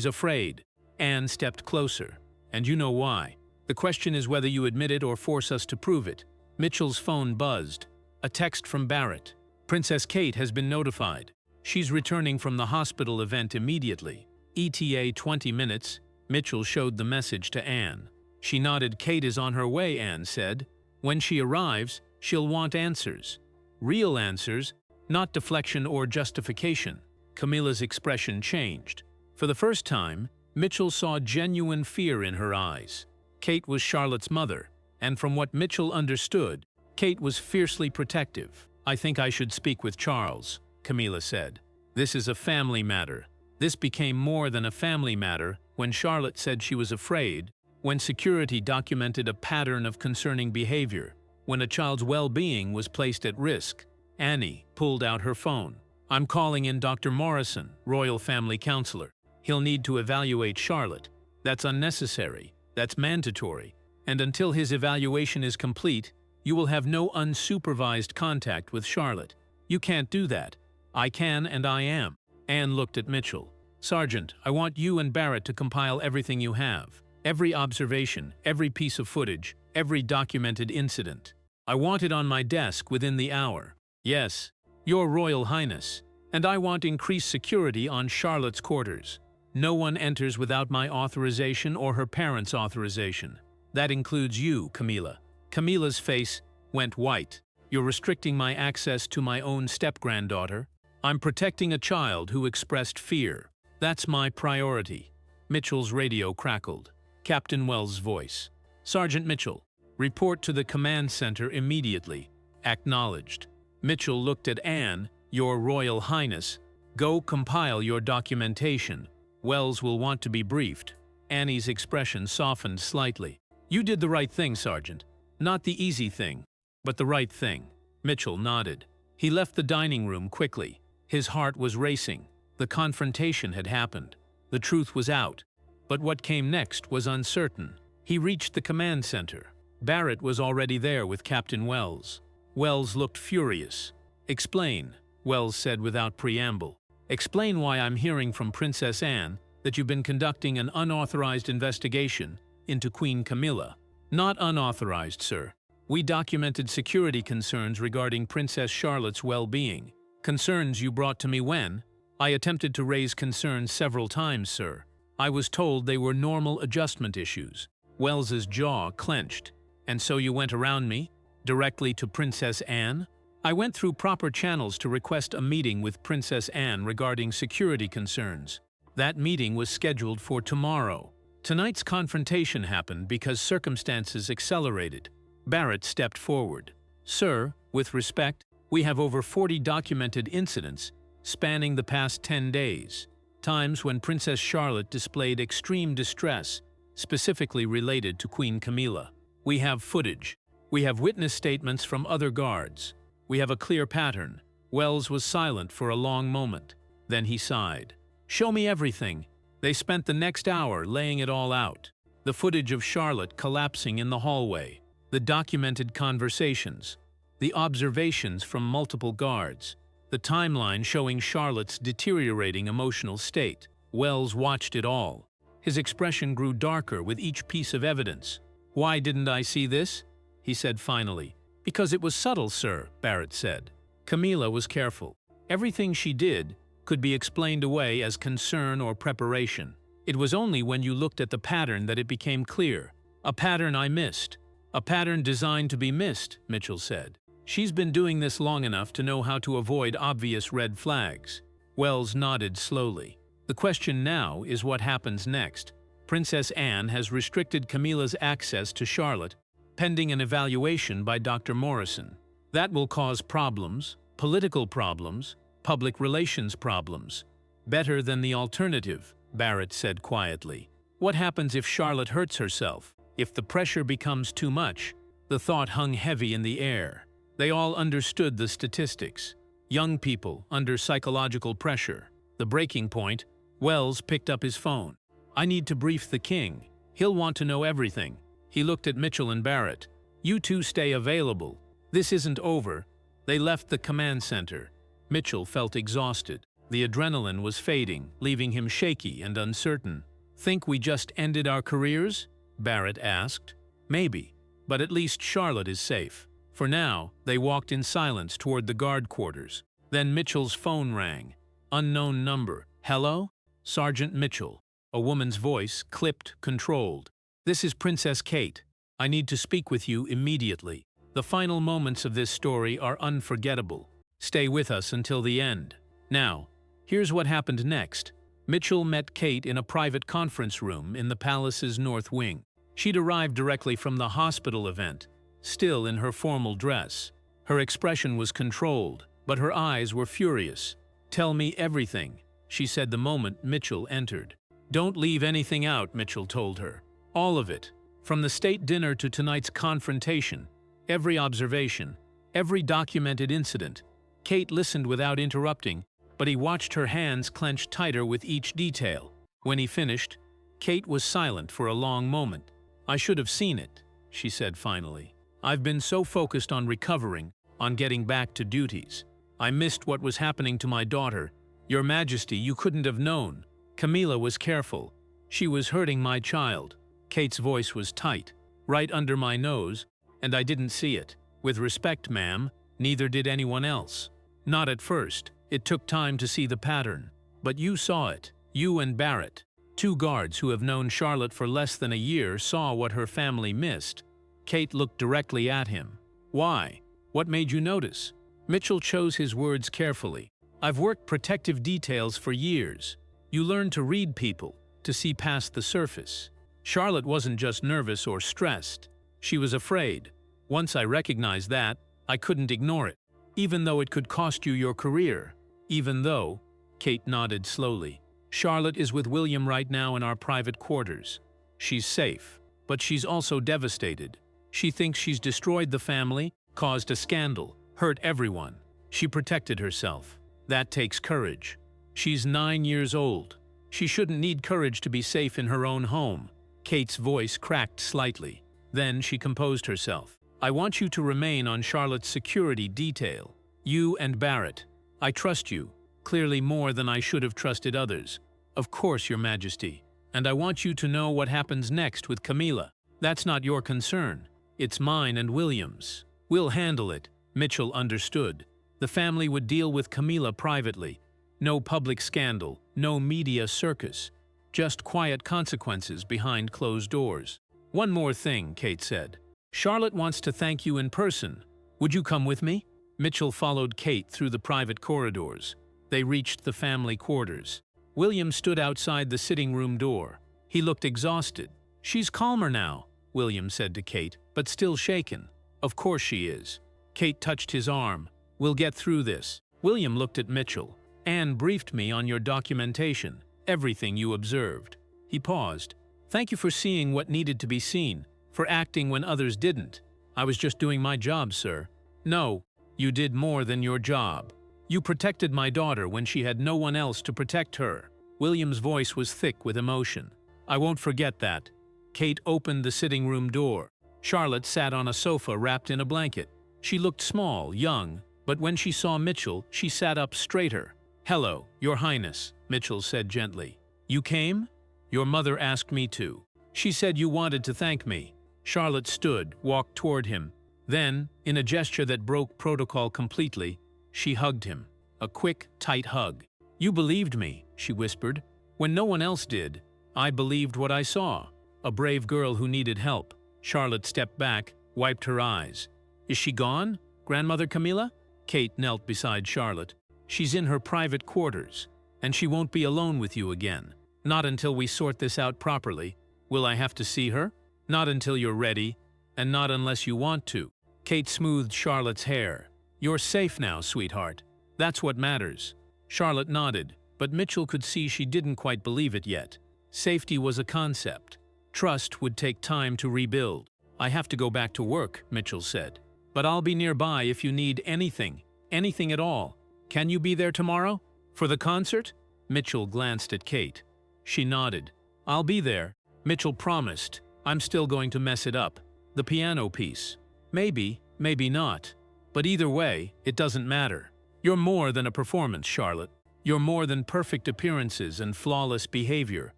afraid. Anne stepped closer. And you know why. The question is whether you admit it or force us to prove it. Mitchell's phone buzzed. A text from Barrett. Princess Kate has been notified. She's returning from the hospital event immediately. ETA 20 minutes. Mitchell showed the message to Anne. She nodded. Kate is on her way, Anne said. When she arrives, she'll want answers. Real answers, not deflection or justification. Camilla's expression changed. For the first time, Mitchell saw genuine fear in her eyes. Kate was Charlotte's mother, and from what Mitchell understood, Kate was fiercely protective. I think I should speak with Charles, Camilla said. This is a family matter. This became more than a family matter when Charlotte said she was afraid, when security documented a pattern of concerning behavior, when a child's well-being was placed at risk. Annie pulled out her phone. I'm calling in Dr. Morrison, Royal Family Counselor. He'll need to evaluate Charlotte. That's unnecessary. That's mandatory. And until his evaluation is complete, you will have no unsupervised contact with Charlotte. You can't do that. I can and I am. Anne looked at Mitchell. Sergeant, I want you and Barrett to compile everything you have. Every observation, every piece of footage, every documented incident. I want it on my desk within the hour. Yes, Your Royal Highness. And I want increased security on Charlotte's quarters. No one enters without my authorization or her parents' authorization. That includes you, Camilla. Camilla's face went white. You're restricting my access to my own step-granddaughter. I'm protecting a child who expressed fear. That's my priority. Mitchell's radio crackled. Captain Wells' voice. Sergeant Mitchell, report to the command center immediately. Acknowledged. Mitchell looked at Anne. Your Royal Highness. Go compile your documentation. Wells will want to be briefed. Annie's expression softened slightly. You did the right thing, Sergeant. Not the easy thing, but the right thing. Mitchell nodded. He left the dining room quickly. His heart was racing. The confrontation had happened. The truth was out. But what came next was uncertain. He reached the command center. Barrett was already there with Captain Wells. Wells looked furious. Explain, Wells said without preamble. Explain why I'm hearing from Princess Anne that you've been conducting an unauthorized investigation into Queen Camilla. Not unauthorized, sir. We documented security concerns regarding Princess Charlotte's well-being. Concerns you brought to me when? I attempted to raise concerns several times, sir. I was told they were normal adjustment issues. Wells's jaw clenched. And so you went around me? Directly to Princess Anne? I went through proper channels to request a meeting with Princess Anne regarding security concerns. That meeting was scheduled for tomorrow. Tonight's confrontation happened because circumstances accelerated. Barrett stepped forward. Sir, with respect, We have over 40 documented incidents spanning the past 10 days, times when Princess Charlotte displayed extreme distress, specifically related to Queen Camilla. We have footage. We have witness statements from other guards. We have a clear pattern. Wells was silent for a long moment. Then he sighed. "Show me everything." They spent the next hour laying it all out. The footage of Charlotte collapsing in the hallway, the documented conversations, the observations from multiple guards, the timeline showing Charlotte's deteriorating emotional state. Wells watched it all. His expression grew darker with each piece of evidence. "Why didn't I see this?" he said finally. "Because it was subtle, sir," Barrett said. Camilla was careful. Everything she did could be explained away as concern or preparation. It was only when you looked at the pattern that it became clear. "A pattern I missed. A pattern designed to be missed," Mitchell said. "She's been doing this long enough to know how to avoid obvious red flags." Wells nodded slowly. "The question now is what happens next. Princess Anne has restricted Camilla's access to Charlotte, pending an evaluation by Dr. Morrison. That will cause problems, political problems, public relations problems. Better than the alternative," Barrett said quietly. "What happens if Charlotte hurts herself? If the pressure becomes too much?" The thought hung heavy in the air. They all understood the statistics. Young people under psychological pressure. The breaking point. Wells picked up his phone. "I need to brief the king. He'll want to know everything." He looked at Mitchell and Barrett. "You two stay available. This isn't over." They left the command center. Mitchell felt exhausted. The adrenaline was fading, leaving him shaky and uncertain. "Think we just ended our careers?" Barrett asked. "Maybe, but at least Charlotte is safe." For now, they walked in silence toward the guard quarters. Then Mitchell's phone rang. Unknown number. "Hello? Sergeant Mitchell." A woman's voice, clipped, controlled. "This is Princess Kate. I need to speak with you immediately." The final moments of this story are unforgettable. Stay with us until the end. Now, here's what happened next. Mitchell met Kate in a private conference room in the palace's north wing. She'd arrived directly from the hospital event, still in her formal dress. Her expression was controlled, but her eyes were furious. "Tell me everything," she said the moment Mitchell entered. "Don't leave anything out," Mitchell told her. "All of it. From the state dinner to tonight's confrontation. Every observation. Every documented incident." Kate listened without interrupting, but he watched her hands clench tighter with each detail. When he finished, Kate was silent for a long moment. "I should have seen it," she said finally. "I've been so focused on recovering, on getting back to duties. I missed what was happening to my daughter. Your Majesty, you couldn't have known. Camilla was careful. She was hurting my child." Kate's voice was tight, right under my nose, and I didn't see it. "With respect, ma'am, neither did anyone else. Not at first. It took time to see the pattern. But you saw it. You and Barrett. Two guards who have known Charlotte for less than a year saw what her family missed." Kate looked directly at him. "Why? What made you notice?" Mitchell chose his words carefully. "I've worked protective details for years. You learn to read people, to see past the surface. Charlotte wasn't just nervous or stressed. She was afraid. Once I recognized that, I couldn't ignore it. Even though it could cost you your career. Even though," Kate nodded slowly, "Charlotte is with William right now in our private quarters. She's safe, but she's also devastated. She thinks she's destroyed the family, caused a scandal, hurt everyone. She protected herself. That takes courage. She's 9 years old. She shouldn't need courage to be safe in her own home." Kate's voice cracked slightly. Then she composed herself. "I want you to remain on Charlotte's security detail. You and Barrett. I trust you, clearly more than I should have trusted others. Of course, Your Majesty. And I want you to know what happens next with Camilla. That's not your concern. It's mine and William's. We'll handle it." Mitchell understood. The family would deal with Camilla privately. No public scandal, no media circus. Just quiet consequences behind closed doors. "One more thing," Kate said. "Charlotte wants to thank you in person. Would you come with me?" Mitchell followed Kate through the private corridors. They reached the family quarters. William stood outside the sitting room door. He looked exhausted. "She's calmer now," William said to Kate, "but still shaken." "Of course she is." Kate touched his arm. We'll get through this. William looked at Mitchell. Anne briefed me on your documentation, everything you observed. He paused. Thank you for seeing what needed to be seen, for acting when others didn't. I was just doing my job, sir. No, you did more than your job. You protected my daughter when she had no one else to protect her. William's voice was thick with emotion. I won't forget that. Kate opened the sitting room door. Charlotte sat on a sofa wrapped in a blanket. She looked small, young, but when she saw Mitchell, she sat up straighter. Hello, Your Highness, Mitchell said gently. You came? Your mother asked me to. She said you wanted to thank me. Charlotte stood, walked toward him. Then, in a gesture that broke protocol completely, she hugged him. A quick, tight hug. You believed me, she whispered. When no one else did, I believed what I saw. A brave girl who needed help. Charlotte stepped back, wiped her eyes. Is she gone, Grandmother Camilla? Kate knelt beside Charlotte. She's in her private quarters, and she won't be alone with you again. Not until we sort this out properly. Will I have to see her? Not until you're ready, and not unless you want to. Kate smoothed Charlotte's hair. You're safe now, sweetheart. That's what matters. Charlotte nodded, but Mitchell could see she didn't quite believe it yet. Safety was a concept. Trust would take time to rebuild. I have to go back to work, Mitchell said. But I'll be nearby if you need anything at all. Can you be there tomorrow? For the concert? Mitchell glanced at Kate. She nodded. I'll be there. Mitchell promised. I'm still going to mess it up. The piano piece. Maybe, maybe not. But either way, it doesn't matter. You're more than a performance, Charlotte. You're more than perfect appearances and flawless behavior.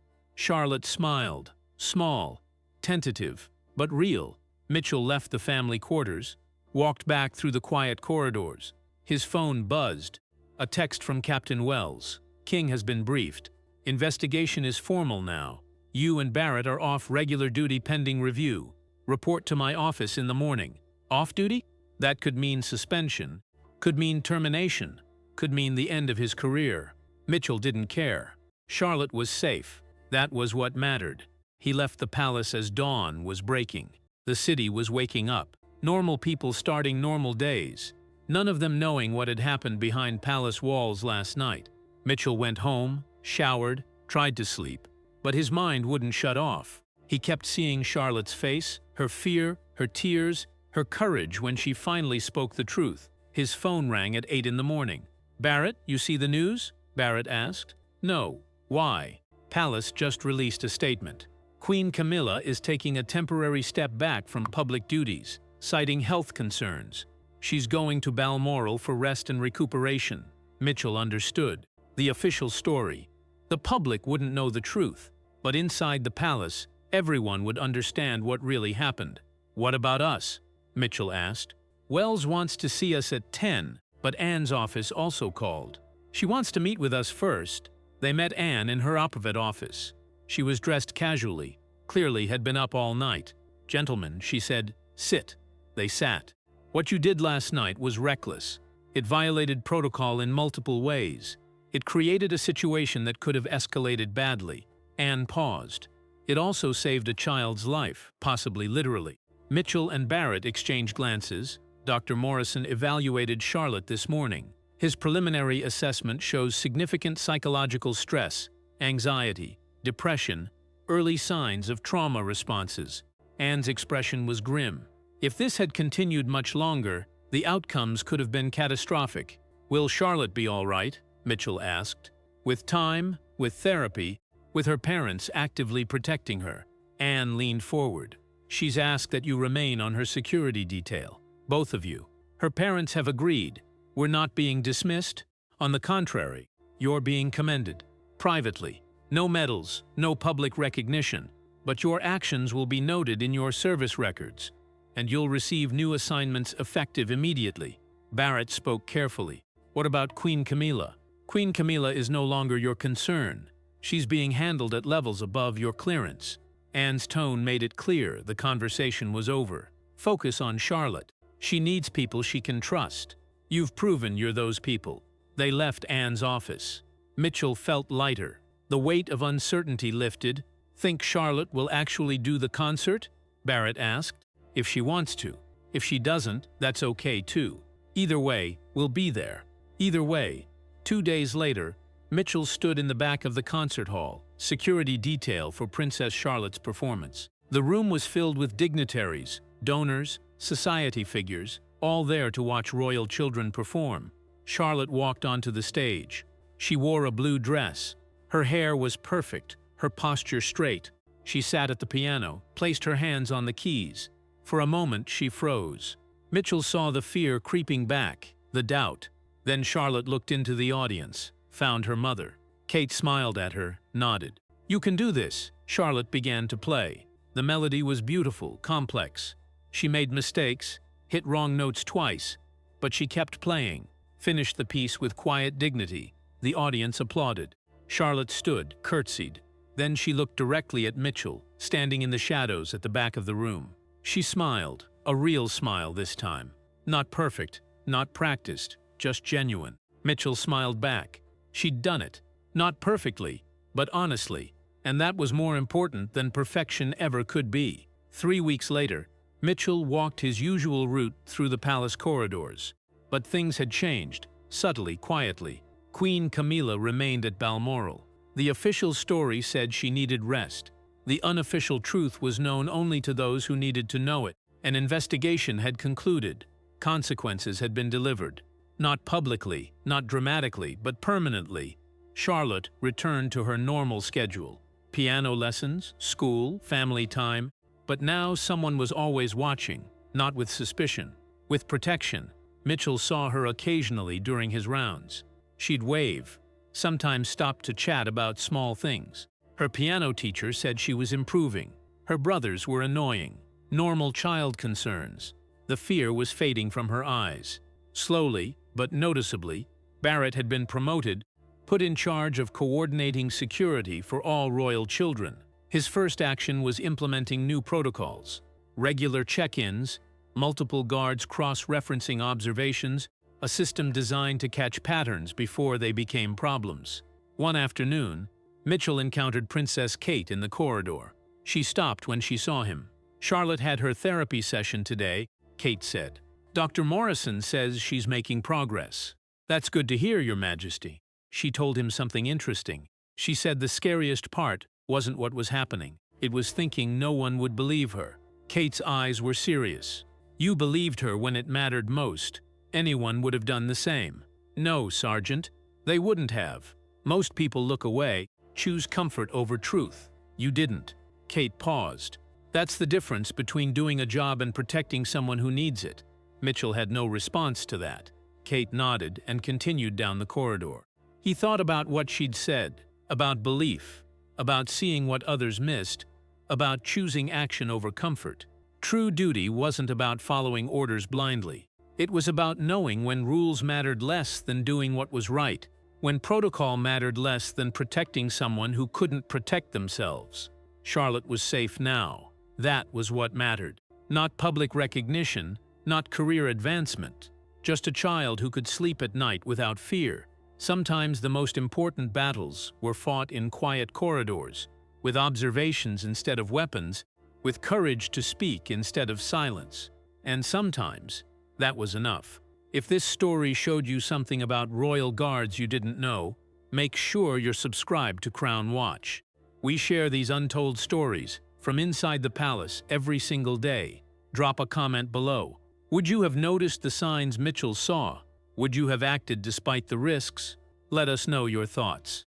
Charlotte smiled. Small, tentative, but real. Mitchell left the family quarters, walked back through the quiet corridors. His phone buzzed. A text from Captain Wells. King has been briefed. Investigation is formal now. You and Barrett are off regular duty pending review. Report to my office in the morning. Off duty? That could mean suspension, could mean termination, could mean the end of his career. Mitchell didn't care. Charlotte was safe. That was what mattered. He left the palace as dawn was breaking. The city was waking up. Normal people starting normal days. None of them knowing what had happened behind palace walls last night. Mitchell went home, showered, tried to sleep. But his mind wouldn't shut off. He kept seeing Charlotte's face, her fear, her tears, her courage when she finally spoke the truth. His phone rang at 8 in the morning. Barrett, you see the news? Barrett asked. No. Why? Palace just released a statement. Queen Camilla is taking a temporary step back from public duties, citing health concerns. She's going to Balmoral for rest and recuperation. Mitchell understood. The official story. The public wouldn't know the truth, but inside the palace, everyone would understand what really happened. What about us? Mitchell asked. Wells wants to see us at 10, but Anne's office also called. She wants to meet with us first. They met Anne in her opposite office. She was dressed casually, clearly had been up all night. Gentlemen, she said, sit. They sat. What you did last night was reckless. It violated protocol in multiple ways. It created a situation that could have escalated badly. Anne paused. It also saved a child's life, possibly literally. Mitchell and Barrett exchanged glances. Dr. Morrison evaluated Charlotte this morning. His preliminary assessment shows significant psychological stress, anxiety, depression, early signs of trauma responses. Anne's expression was grim. If this had continued much longer, the outcomes could have been catastrophic. Will Charlotte be all right? Mitchell asked. With time, with therapy, with her parents actively protecting her. Anne leaned forward. She's asked that you remain on her security detail. Both of you. Her parents have agreed. We're not being dismissed. On the contrary, you're being commended. Privately. No medals, no public recognition. But your actions will be noted in your service records. And you'll receive new assignments effective immediately. Barrett spoke carefully. What about Queen Camilla? Queen Camilla is no longer your concern. She's being handled at levels above your clearance. Anne's tone made it clear the conversation was over. Focus on Charlotte. She needs people she can trust. You've proven you're those people. They left Anne's office. Mitchell felt lighter. The weight of uncertainty lifted. Think Charlotte will actually do the concert? Barrett asked. If she wants to. If she doesn't, that's okay too. Either way, we'll be there. Either way. 2 days later, Mitchell stood in the back of the concert hall, security detail for Princess Charlotte's performance. The room was filled with dignitaries, donors, society figures, all there to watch royal children perform. Charlotte walked onto the stage. She wore a blue dress. Her hair was perfect, her posture straight. She sat at the piano, placed her hands on the keys. For a moment, she froze. Mitchell saw the fear creeping back, the doubt. Then Charlotte looked into the audience, found her mother. Kate smiled at her, nodded. "You can do this." Charlotte began to play. The melody was beautiful, complex. She made mistakes, hit wrong notes twice, but she kept playing, finished the piece with quiet dignity. The audience applauded. Charlotte stood, curtsied. Then she looked directly at Mitchell, standing in the shadows at the back of the room. She smiled, a real smile this time. Not perfect, not practiced, just genuine. Mitchell smiled back. She'd done it. Not perfectly, but honestly. And that was more important than perfection ever could be. 3 weeks later, Mitchell walked his usual route through the palace corridors. But things had changed, subtly, quietly. Queen Camilla remained at Balmoral. The official story said she needed rest. The unofficial truth was known only to those who needed to know it. An investigation had concluded. Consequences had been delivered. Not publicly, not dramatically, but permanently. Charlotte returned to her normal schedule. Piano lessons, school, family time. But now someone was always watching, not with suspicion, with protection. Mitchell saw her occasionally during his rounds. She'd wave, sometimes stop to chat about small things. Her piano teacher said she was improving. Her brothers were annoying. Normal child concerns. The fear was fading from her eyes. Slowly, but noticeably, Barrett had been promoted, put in charge of coordinating security for all royal children. His first action was implementing new protocols. Regular check-ins, multiple guards cross-referencing observations, a system designed to catch patterns before they became problems. One afternoon, Mitchell encountered Princess Kate in the corridor. She stopped when she saw him. "Charlotte had her therapy session today," Kate said. "Dr. Morrison says she's making progress." "That's good to hear, Your Majesty." She told him something interesting. She said the scariest part wasn't what was happening. It was thinking no one would believe her. Kate's eyes were serious. "You believed her when it mattered most. Anyone would have done the same." "No, Sergeant. They wouldn't have. Most people look away, choose comfort over truth. You didn't." Kate paused. "That's the difference between doing a job and protecting someone who needs it." Mitchell had no response to that. Kate nodded and continued down the corridor. He thought about what she'd said, about belief, about seeing what others missed, about choosing action over comfort. True duty wasn't about following orders blindly. It was about knowing when rules mattered less than doing what was right, when protocol mattered less than protecting someone who couldn't protect themselves. Charlotte was safe now. That was what mattered. Not public recognition, not career advancement. Just a child who could sleep at night without fear. Sometimes the most important battles were fought in quiet corridors, with observations instead of weapons, with courage to speak instead of silence. And sometimes, that was enough. If this story showed you something about royal guards you didn't know, make sure you're subscribed to Crown Watch. We share these untold stories from inside the palace every single day. Drop a comment below. Would you have noticed the signs Mitchell saw? Would you have acted despite the risks? Let us know your thoughts.